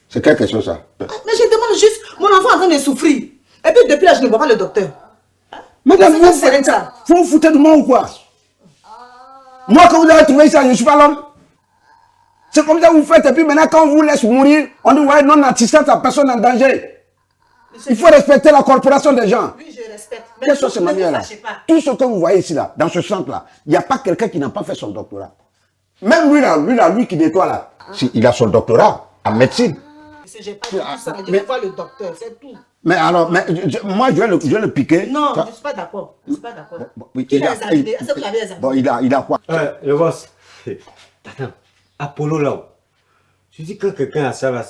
C'est quelle question ça? Mais je demande juste, mon enfant est en train de souffrir. Et puis depuis là, je ne vois pas le docteur. Madame, vous vous foutez de moi ou quoi? Moi, quand vous avez trouvé ça, je ne suis pas l'homme. C'est comme ça que vous faites. Et puis maintenant, quand on vous laisse mourir, on dit ouais, non-assistance à personne en danger. Il faut respecter la corporation des gens. Oui, je respecte. Quelles sont ces manières-là? Tout ce que vous voyez ici, là, dans ce centre-là, il n'y a pas quelqu'un qui n'a pas fait son doctorat. Même lui qui nettoie là, il a son doctorat en médecine. J'ai pas dit tout ça, je vais voir le docteur, c'est tout. Mais alors, moi je vais le piquer. Non, je ne suis pas d'accord. Je ne suis pas d'accord. Oui, Qui l'a examiné? Est-ce que vous l'avez examiné? Bon, il a quoi? Le boss. Attends, Apollo là. Tu dis que quelqu'un a ça là,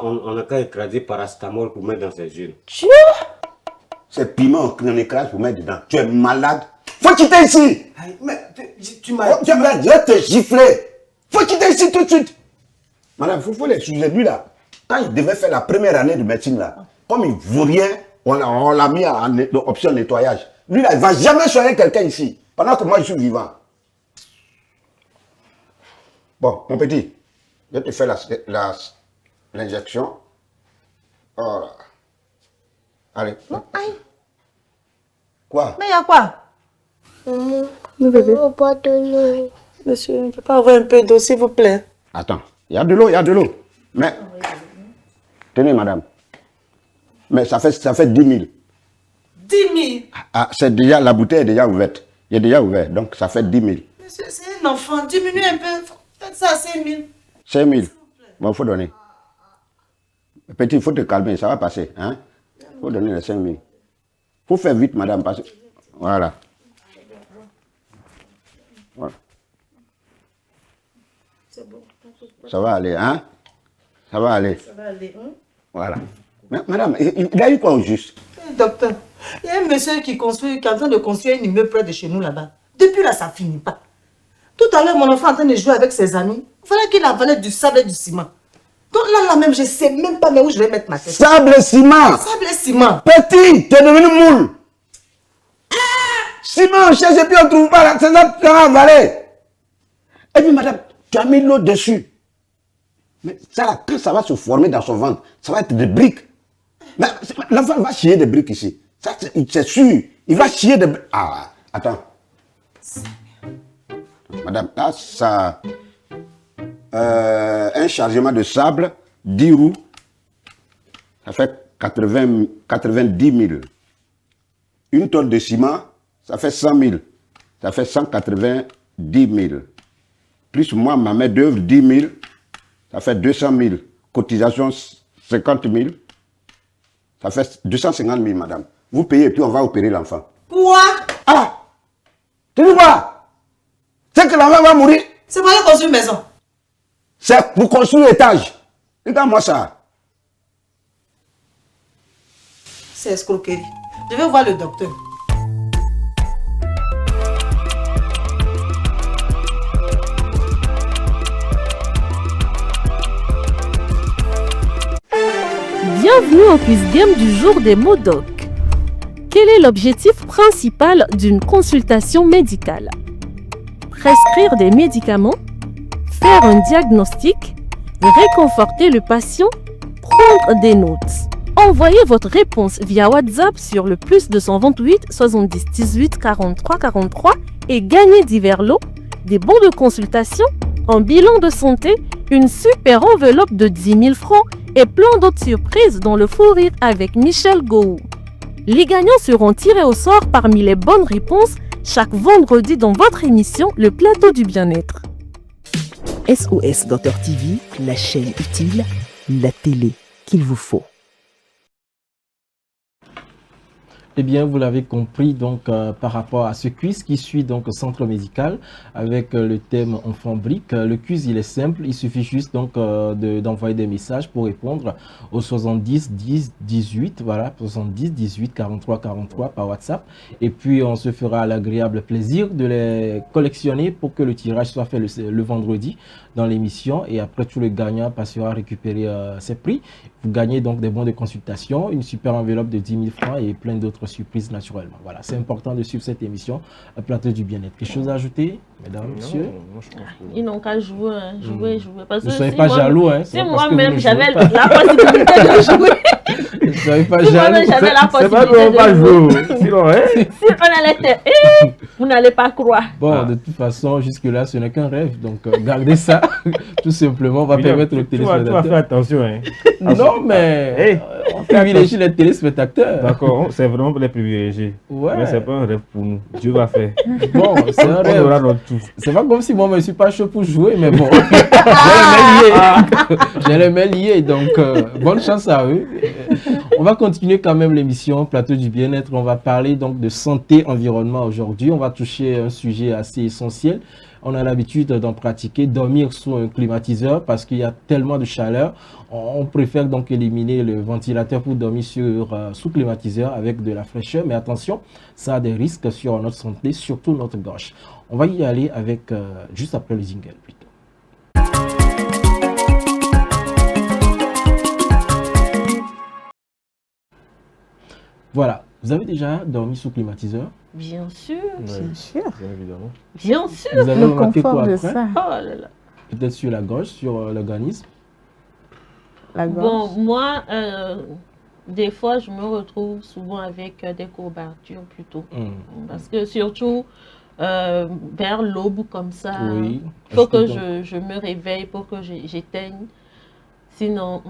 on a qu'à écraser paracétamol pour mettre dans ses yeux. C'est piment qu'on écrase pour mettre dedans. Tu es malade. Faut quitter ici. Mais tu m'as... Je vais te gifler. Faut quitter ici tout de suite. Madame, il faut l'excuser. Lui là, quand il devait faire la première année de médecine là, comme il ne vaut rien, on l'a mis en option nettoyage. Lui là, il ne va jamais soigner quelqu'un ici, pendant que moi je suis vivant. Bon, mon petit, je te fais l'injection. Voilà. Allez. Non, aïe. Quoi? Mais il y a quoi? Le bébé. Pas de l'eau. Monsieur, on ne peut pas avoir un peu d'eau, s'il vous plaît? Attends, il y a de l'eau, il y a de l'eau. Mais, tenez madame, mais ça fait 10 000. 10 000? Ah, c'est déjà, la bouteille est déjà ouverte. Il est déjà ouvert, donc ça fait 10 000. Monsieur, c'est un enfant, diminuez un peu, faites ça à 5 000. 5 000, bon, il faut donner. Petit, il faut te calmer, ça va passer. Hein? Il faut donner les 5 000. Il faut faire vite, madame, parce que... Voilà. Voilà. C'est bon. Ça va aller, hein? Ça va aller. Ça va aller, hein? Voilà. Mais, madame, il a eu quoi au juste? Docteur, il y a un monsieur qui est en train de construire un immeuble près de chez nous là-bas. Depuis là, ça ne finit pas. Tout à l'heure, mon enfant est en train de jouer avec ses amis. Il fallait qu'il avalait du sable et du ciment. Donc là même, je ne sais même pas où je vais mettre ma tête. Sable et ciment! Sable et ciment! Petit, tu es devenu moule! Ciment, cherche et puis on ne trouve pas là, c'est ça qui a avalé. Et puis madame, tu as mis l'eau dessus. Mais ça là, quand ça va se former dans son ventre, ça va être des briques. Mais l'enfant va chier des briques ici. Ça, c'est sûr. Il va chier des briques. Ah, attends. Madame, là, ça... un chargement de sable, 10 roues. Ça fait 90 000. Une tonne de ciment, ça fait 100 000. Ça fait 190 000. Plus moi, ma main d'œuvre, 10 000. Ça fait 200 000. Cotisation, 50 000. Ça fait 250 000, madame. Vous payez et puis on va opérer l'enfant. Quoi? Ah! Tu dis quoi? C'est que l'enfant va mourir? C'est pour aller construire une maison. C'est pour construire l'étage. Regarde-moi ça. C'est escroquerie. Je vais voir le docteur. Bienvenue au quiz game du jour des MODOC. Quel est l'objectif principal d'une consultation médicale? Prescrire des médicaments, faire un diagnostic, réconforter le patient, prendre des notes. Envoyez votre réponse via WhatsApp sur le +228 70 18 43 43 et gagnez divers lots, des bons de consultation, un bilan de santé, une super enveloppe de 10 000 francs et plein d'autres surprises dans le fou rire avec Michel Gou. Les gagnants seront tirés au sort parmi les bonnes réponses chaque vendredi dans votre émission Le Plateau du Bien-être. SOS Docteur TV, la chaîne utile, la télé qu'il vous faut. Eh bien, vous l'avez compris, donc, par rapport à ce quiz qui suit donc Centre Médical avec le thème Enfant Brique. Le quiz, il est simple. Il suffit juste donc d'envoyer des messages pour répondre au 70 10 18, voilà, 70 18 43 43 par WhatsApp. Et puis, on se fera l'agréable plaisir de les collectionner pour que le tirage soit fait le vendredi dans l'émission. Et après, tout le gagnant passera à récupérer ses prix. Vous gagnez donc des bons de consultation, une super enveloppe de 10 000 francs et plein d'autres surprises naturellement. Voilà, c'est important de suivre cette émission, un plateau du bien-être. Quelque chose à ajouter, mesdames, messieurs? Ils n'ont qu'à jouer, jouer. Parce ne que soyez pas jaloux, hein. Si moi-même j'avais la possibilité de jouer. Ne soyez pas jaloux. J'avais la possibilité de jouer. Sinon, si on allait te... vous n'allez pas croire. Bon, de toute façon, jusque-là, ce n'est qu'un rêve. Donc, gardez ça. Tout simplement, on va permettre aux téléspectateurs. Tu vas faire attention, hein. Non, mais on privilégie les téléspectateurs. D'accord, c'est vraiment pour les privilégier. Ouais. Mais c'est pas un rêve pour nous. Dieu va faire. Bon, c'est un rêve. On aura notre tout. C'est pas comme si moi, je ne suis pas chaud pour jouer, mais bon. J'ai les mains liées. Donc, bonne chance à eux. On va continuer quand même l'émission Plateau du Bien-être. On va parler donc de santé, environnement aujourd'hui. On va toucher un sujet assez essentiel. On a l'habitude d'en pratiquer, dormir sous un climatiseur parce qu'il y a tellement de chaleur. On préfère donc éliminer le ventilateur pour dormir sous climatiseur avec de la fraîcheur. Mais attention, ça a des risques sur notre santé, surtout notre gorge. On va y aller avec juste après le jingle plutôt. Voilà. Vous avez déjà dormi sous climatiseur? Bien sûr. Bien sûr. Bien évidemment. Bien sûr. Vous avez remarqué quoi après? Ça. Oh là là. Peut-être sur la gorge, sur l'organisme? La gorge. Bon, moi, des fois, je me retrouve souvent avec des courbatures plutôt. Parce que surtout, vers l'aube comme ça, il faut que je me réveille pour que j'éteigne. Sinon,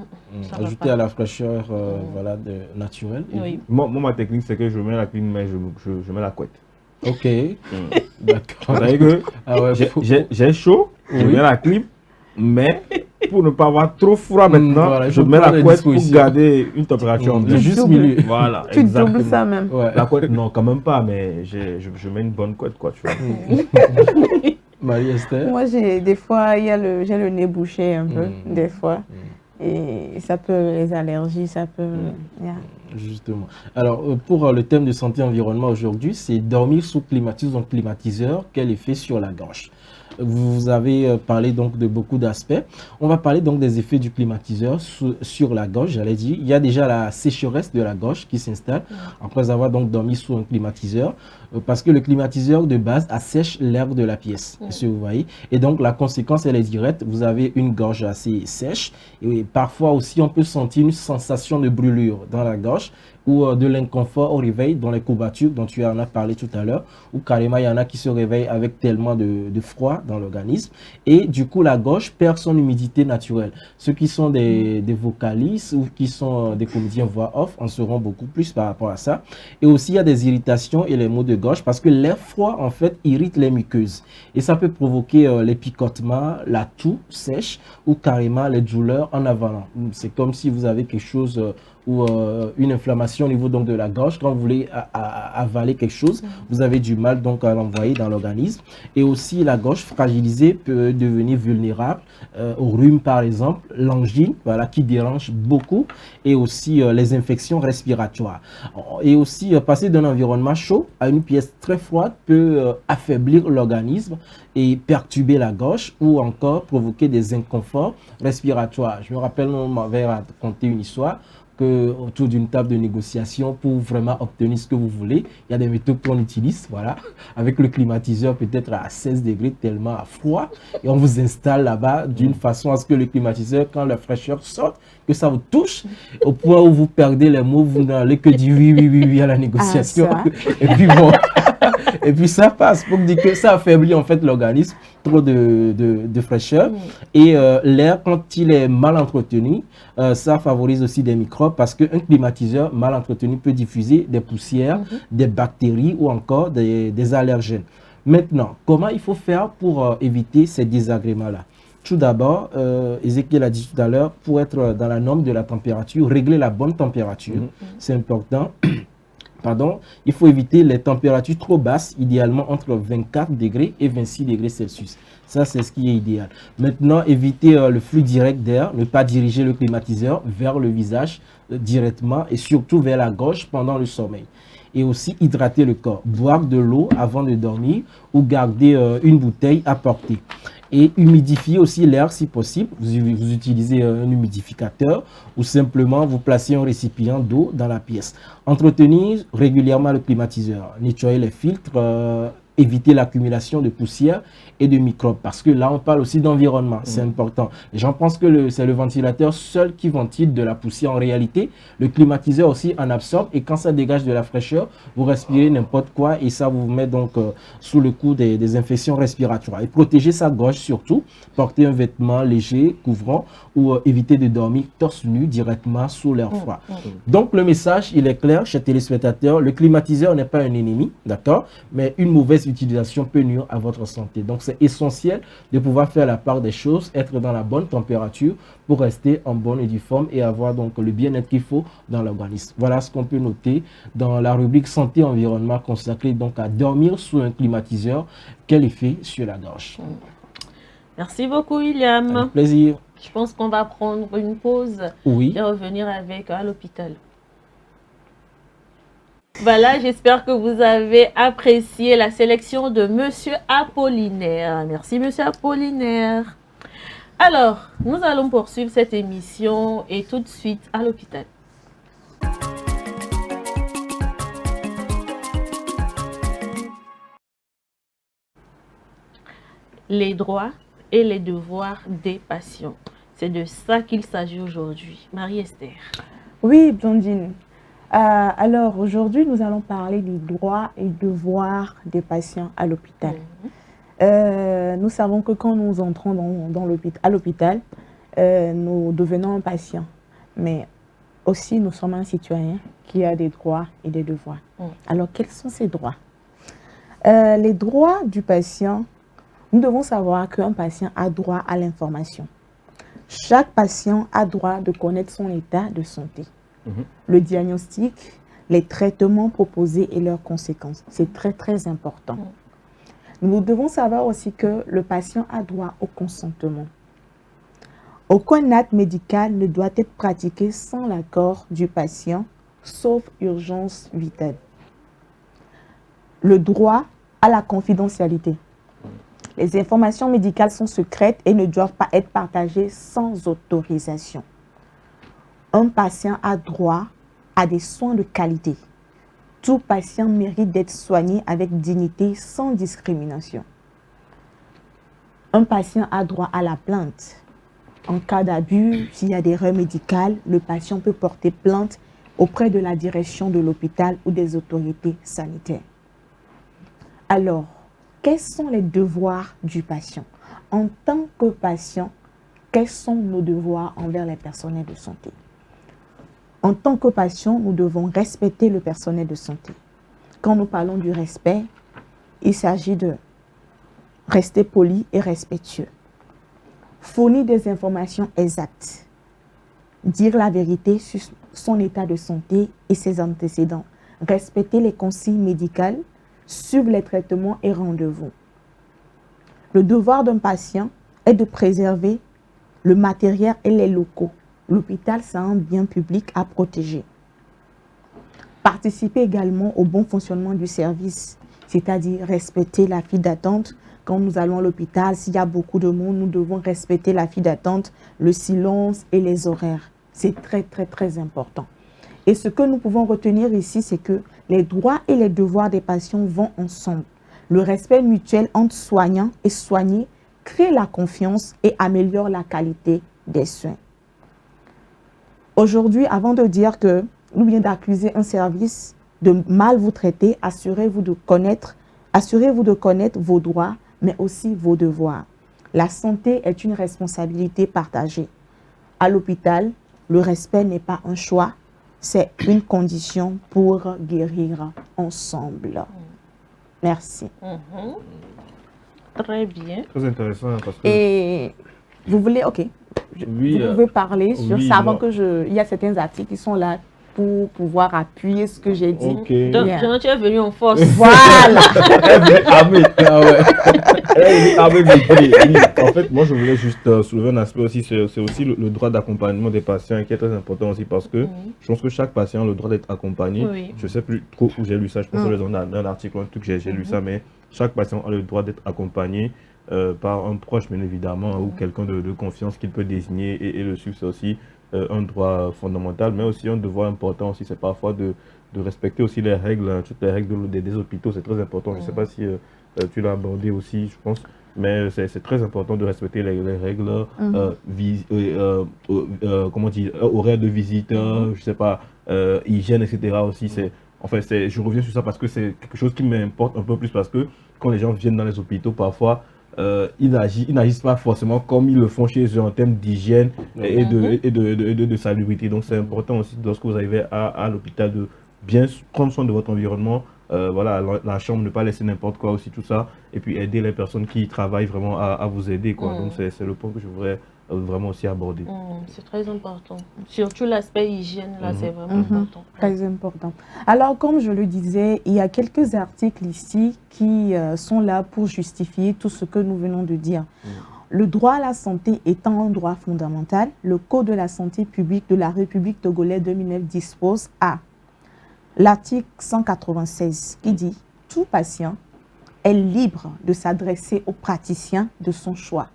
ça ajouter à la fraîcheur voilà, naturelle. Oui. Moi, ma technique, c'est que je mets la clim, mais je mets la couette. Ok. D'accord. J'ai chaud, je mets la clim, mais pour ne pas avoir trop froid maintenant, voilà, je mets la couette pour garder une température de juste milieu. Voilà, tu doubles ça même. Ouais. La couette, non, quand même pas, mais je mets une bonne couette, quoi, tu vois. Marie-Esther? Moi, des fois, j'ai le nez bouché un peu, des fois. Et ça peut, les allergies, ça peut... Justement. Alors, pour le thème de santé environnement aujourd'hui, c'est dormir sous climatiseur, quel effet sur la gorge? Vous avez parlé donc de beaucoup d'aspects. On va parler donc des effets du climatiseur sur la gorge. J'allais dire, il y a déjà la sécheresse de la gorge qui s'installe après avoir donc dormi sous un climatiseur, parce que le climatiseur de base assèche l'air de la pièce, si vous voyez. Et donc la conséquence elle est directe. Vous avez une gorge assez sèche et parfois aussi on peut sentir une sensation de brûlure dans la gorge ou de l'inconfort au réveil dans les courbatures dont tu en as parlé tout à l'heure, ou carrément il y en a qui se réveillent avec tellement de froid dans l'organisme. Et du coup, la gorge perd son humidité naturelle. Ceux qui sont des vocalistes ou qui sont des comédiens voix off en sauront beaucoup plus par rapport à ça. Et aussi, il y a des irritations et les maux de gorge parce que l'air froid, en fait, irrite les muqueuses. Et ça peut provoquer les picotements, la toux sèche ou carrément les douleurs en avalant. C'est comme si vous avez quelque chose ou une inflammation au niveau donc de la gorge. Quand vous voulez avaler quelque chose, vous avez du mal donc à l'envoyer dans l'organisme. Et aussi, la gorge fragilisée peut devenir vulnérable au rhume par exemple, l'angine, voilà, qui dérange beaucoup, et aussi les infections respiratoires. Et aussi, passer d'un environnement chaud à une pièce très froide peut affaiblir l'organisme et perturber la gorge ou encore provoquer des inconforts respiratoires. Je me rappelle, on m'avait raconté une histoire que autour d'une table de négociation, pour vraiment obtenir ce que vous voulez, il y a des méthodes qu'on utilise, voilà, avec le climatiseur peut-être à 16 degrés tellement froid, et on vous installe là-bas d'une façon à ce que le climatiseur, quand la fraîcheur sorte, que ça vous touche, au point où vous perdez les mots, vous n'allez que dire oui, oui, oui, oui à la négociation. Et puis bon, et puis ça passe pour dire que ça affaiblit en fait l'organisme, trop de fraîcheur. Et l'air, quand il est mal entretenu, ça favorise aussi des microbes parce qu'un climatiseur mal entretenu peut diffuser des poussières, des bactéries ou encore des allergènes. Maintenant, comment il faut faire pour éviter ces désagréments-là? Tout d'abord, Ezekiel a dit tout à l'heure, pour être dans la norme de la température, régler la bonne température, c'est important. Pardon, il faut éviter les températures trop basses, idéalement entre 24 degrés et 26 degrés Celsius. Ça, c'est ce qui est idéal. Maintenant, éviter le flux direct d'air, ne pas diriger le climatiseur vers le visage directement et surtout vers la gorge pendant le sommeil. Et aussi hydrater le corps, boire de l'eau avant de dormir ou garder une bouteille à portée. Et humidifier aussi l'air si possible. Vous utilisez un humidificateur ou simplement vous placez un récipient d'eau dans la pièce. Entretenir régulièrement le climatiseur, nettoyer les filtres, éviter l'accumulation de poussière et de microbes. Parce que là, on parle aussi d'environnement, c'est important. Les gens pensent que c'est le ventilateur seul qui ventile de la poussière. En réalité, le climatiseur aussi en absorbe et quand ça dégage de la fraîcheur, vous respirez n'importe quoi et ça vous met donc sous le coup des infections respiratoires. Et protéger sa gorge surtout, porter un vêtement léger, couvrant ou éviter de dormir torse nu directement sous l'air froid. Donc le message, il est clair, chers téléspectateurs, le climatiseur n'est pas un ennemi, d'accord, mais une mauvaise utilisation peut nuire à votre santé. Donc c'est essentiel de pouvoir faire la part des choses, être dans la bonne température pour rester en bonne et due forme et avoir donc le bien-être qu'il faut dans l'organisme. Voilà ce qu'on peut noter dans la rubrique santé environnement consacrée donc à dormir sous un climatiseur. Quel effet sur la gorge? Merci beaucoup William. Avec plaisir. Je pense qu'on va prendre une pause et revenir avec à l'hôpital. Voilà, j'espère que vous avez apprécié la sélection de Monsieur Apollinaire. Merci Monsieur Apollinaire. Alors, nous allons poursuivre cette émission et tout de suite à l'hôpital. Les droits et les devoirs des patients. C'est de ça qu'il s'agit aujourd'hui. Marie-Esther. Oui, Blondine. Alors, aujourd'hui, nous allons parler des droits et devoirs des patients à l'hôpital. Nous savons que quand nous entrons à l'hôpital, nous devenons un patient. Mais aussi, nous sommes un citoyen qui a des droits et des devoirs. Alors, quels sont ces droits? Les droits du patient, nous devons savoir qu'un patient a droit à l'information. Chaque patient a droit de connaître son état de santé. Le diagnostic, les traitements proposés et leurs conséquences. C'est très, très important. Nous devons savoir aussi que le patient a droit au consentement. Aucun acte médical ne doit être pratiqué sans l'accord du patient, sauf urgence vitale. Le droit à la confidentialité. Les informations médicales sont secrètes et ne doivent pas être partagées sans autorisation. Un patient a droit à des soins de qualité. Tout patient mérite d'être soigné avec dignité, sans discrimination. Un patient a droit à la plainte. En cas d'abus, s'il y a des erreurs médicales, le patient peut porter plainte auprès de la direction de l'hôpital ou des autorités sanitaires. Alors, quels sont les devoirs du patient? En tant que patient, quels sont nos devoirs envers les personnels de santé? En tant que patient, nous devons respecter le personnel de santé. Quand nous parlons du respect, il s'agit de rester poli et respectueux. Fournir des informations exactes. Dire la vérité sur son état de santé et ses antécédents. Respecter les consignes médicales, suivre les traitements et rendez-vous. Le devoir d'un patient est de préserver le matériel et les locaux. L'hôpital, c'est un bien public à protéger. Participer également au bon fonctionnement du service, c'est-à-dire respecter la file d'attente. Quand nous allons à l'hôpital, s'il y a beaucoup de monde, nous devons respecter la file d'attente, le silence et les horaires. C'est très, très, très important. Et ce que nous pouvons retenir ici, c'est que les droits et les devoirs des patients vont ensemble. Le respect mutuel entre soignants et soignés crée la confiance et améliore la qualité des soins. Aujourd'hui, avant de dire que nous venons d'accuser un service de mal vous traiter, assurez-vous de connaître vos droits, mais aussi vos devoirs. La santé est une responsabilité partagée. À l'hôpital, le respect n'est pas un choix, c'est une condition pour guérir ensemble. Merci. Très bien. Très intéressant. Parce que... Et vous voulez, ok, oui, vous pouvez parler sur oui, ça avant moi... que il y a certains articles qui sont là pour pouvoir appuyer ce que j'ai dit. Okay. Donc, tu es venu en force. Voilà. En fait, moi, je voulais juste soulever un aspect aussi, c'est aussi le droit d'accompagnement des patients qui est très important aussi parce que je pense que chaque patient a le droit d'être accompagné. Oui. Je ne sais plus trop où j'ai lu ça, je pense que dans un article, un truc, j'ai lu ça, mais chaque patient a le droit d'être accompagné par un proche, bien évidemment, ou quelqu'un de confiance qu'il peut désigner et le suivre, c'est aussi un droit fondamental, mais aussi un devoir important aussi, c'est parfois de respecter aussi les règles, toutes les règles des hôpitaux, c'est très important. Je ne sais pas si tu l'as abordé aussi, je pense, mais c'est très important de respecter les règles, comment dire, horaires de visite, je sais pas, hygiène, etc. aussi. Je reviens sur ça parce que c'est quelque chose qui m'importe un peu plus parce que quand les gens viennent dans les hôpitaux, parfois, ils n'agissent pas forcément comme ils le font chez eux en termes d'hygiène et de salubrité. Donc c'est important aussi lorsque vous arrivez à l'hôpital de bien prendre soin de votre environnement. Voilà, la chambre, ne pas laisser n'importe quoi aussi, tout ça. Et puis aider les personnes qui travaillent vraiment à vous aider, quoi. Donc c'est le point que je voudrais vraiment aussi aborder. C'est très important. Surtout l'aspect hygiène, là, c'est vraiment important. Très important. Alors, comme je le disais, il y a quelques articles ici qui sont là pour justifier tout ce que nous venons de dire. Le droit à la santé étant un droit fondamental, le Code de la santé publique de la République togolaise 2009 dispose à l'article 196 qui dit « Tout patient est libre de s'adresser au praticien de son choix.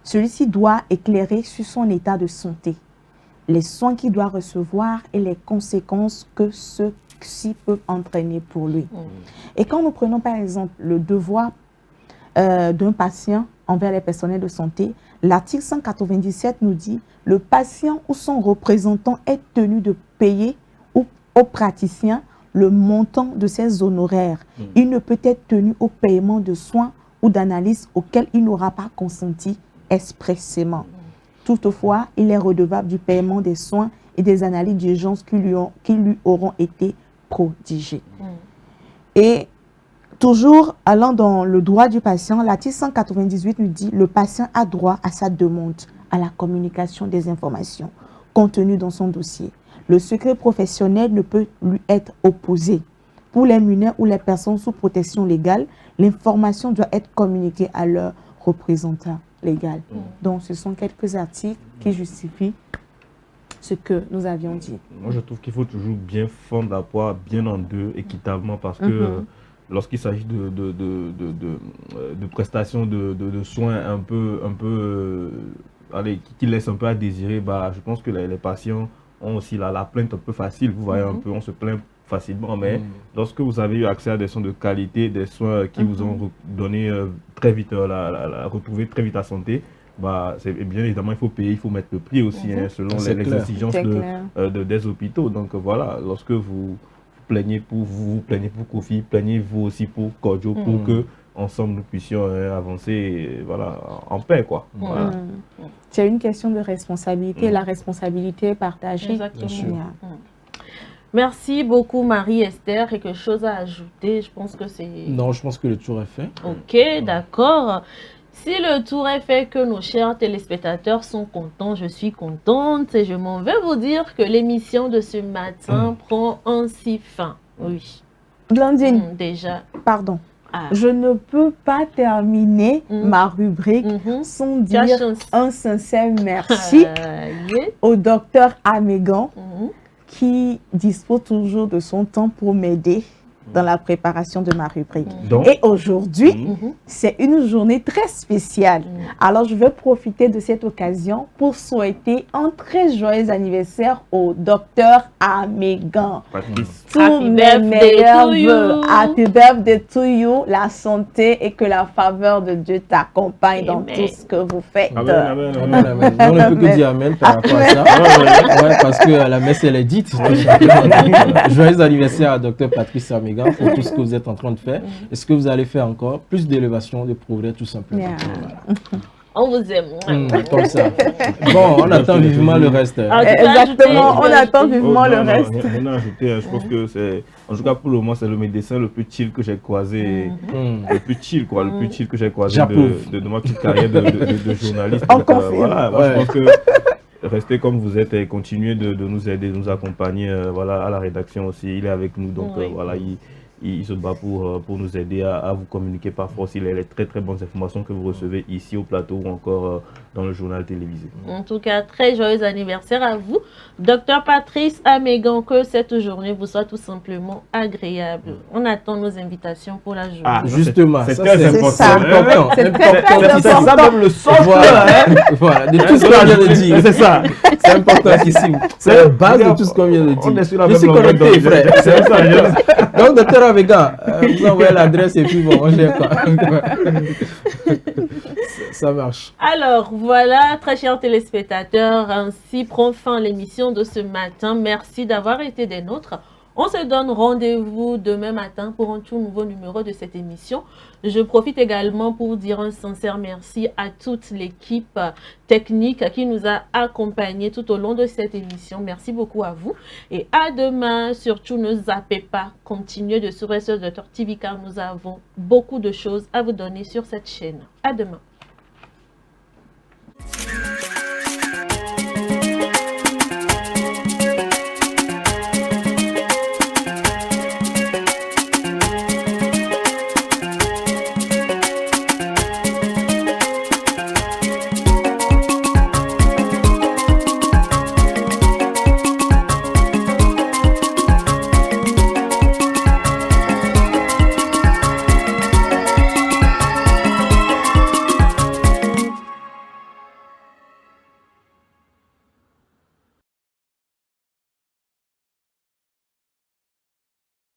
Celui-ci doit éclairer sur son état de santé, les soins qu'il doit recevoir et les conséquences que ceux-ci peuvent entraîner pour lui. » Et quand nous prenons par exemple le devoir d'un patient envers les personnels de santé, l'article 197 nous dit « Le patient ou son représentant est tenu de payer au praticien le montant de ses honoraires. Il ne peut être tenu au paiement de soins ou d'analyses auxquels il n'aura pas consenti expressément. Toutefois, il est redevable du paiement des soins et des analyses d'urgence qui lui auront été prodiguées. » Et toujours allant dans le droit du patient, l'article 198 nous dit « Le patient a droit à sa demande, à la communication des informations contenues dans son dossier. Le secret professionnel ne peut lui être opposé. Pour les mineurs ou les personnes sous protection légale, l'information doit être communiquée à leur représentant légal. » Donc, ce sont quelques articles qui justifient ce que nous avions dit. Moi, je trouve qu'il faut toujours bien fondre la poire bien en deux, équitablement, parce que lorsqu'il s'agit de prestations de soins un peu qui laissent un peu à désirer, je pense que les patients ont aussi la plainte un peu facile. Vous voyez un peu, on se plaint facilement, mais lorsque vous avez eu accès à des soins de qualité, des soins qui vous ont donné très vite, retrouvé très vite la santé, bah, bien évidemment, il faut payer, il faut mettre le prix aussi, selon les exigences des hôpitaux. Donc voilà, lorsque vous plaignez pour Kofi, plaignez-vous aussi pour Kodjo, pour que ensemble nous puissions avancer voilà, en paix, quoi. Voilà. C'est une question de responsabilité, la responsabilité est partagée. Exactement. Merci beaucoup Marie-Esther. Quelque chose à ajouter? Je pense que c'est... Non, je pense que le tour est fait. Ok, d'accord. Si le tour est fait, que nos chers téléspectateurs sont contents, je suis contente et je m'en vais vous dire que l'émission de ce matin prend ainsi fin. Oui. Blandine, déjà. Pardon. Je ne peux pas terminer ma rubrique sans dire un sincère merci au docteur Amégan qui dispose toujours de son temps pour m'aider dans la préparation de ma rubrique. Et aujourd'hui, c'est une journée très spéciale. Alors, je vais profiter de cette occasion pour souhaiter un très joyeux anniversaire au docteur Amégan. Tous mes meilleurs vœux. Happy birthday to you. La santé et que la faveur de Dieu t'accompagne dans tout ce que vous faites. Amen, amen, amen. On ne peut que dire amen par rapport à ça. Ouais, parce que la messe, elle est dite. Joyeux anniversaire à docteur Patrice Amégan pour tout ce que vous êtes en train de faire. Est-ce que vous allez faire encore plus d'élévation, de progrès, tout simplement? On vous aime. Comme ça. Bon, on attend vivement le reste. Exactement, on attend vivement le reste. Rien à ajouter, je pense que c'est... En tout cas, pour le moment, c'est le médecin le plus chill que j'ai croisé. Le plus chill, quoi. Le plus chill que j'ai croisé de ma petite carrière de journaliste. Voilà, moi, je pense que... Restez comme vous êtes et continuez de nous aider, de nous accompagner voilà, à la rédaction aussi. Il est avec nous, donc voilà, il se bat pour nous aider à vous communiquer parfois aussi les très très bonnes informations que vous recevez ici au plateau ou encore dans le journal télévisé. En tout cas, très joyeux anniversaire à vous, docteur Patrice Amégan, que cette journée vous soit tout simplement agréable. On attend nos invitations pour la journée. Ah, justement, c'est très important. C'est important. C'est ça même le sens. Voilà, de tout ce qu'on vient de dire. C'est ça. C'est importantissime. C'est la base de tout ce qu'on vient de dire. On est sur la Je suis connecté, frère. C'est ça. Donc, docteur Amégan, vous envoyez l'adresse et puis bon, on gère quoi. Ça marche. Alors, voilà, très chers téléspectateurs, ainsi prend fin l'émission de ce matin. Merci d'avoir été des nôtres. On se donne rendez-vous demain matin pour un tout nouveau numéro de cette émission. Je profite également pour dire un sincère merci à toute l'équipe technique qui nous a accompagnés tout au long de cette émission. Merci beaucoup à vous. Et à demain, surtout ne zappez pas. Continuez de suivre sur Dr TV car nous avons beaucoup de choses à vous donner sur cette chaîne. À demain.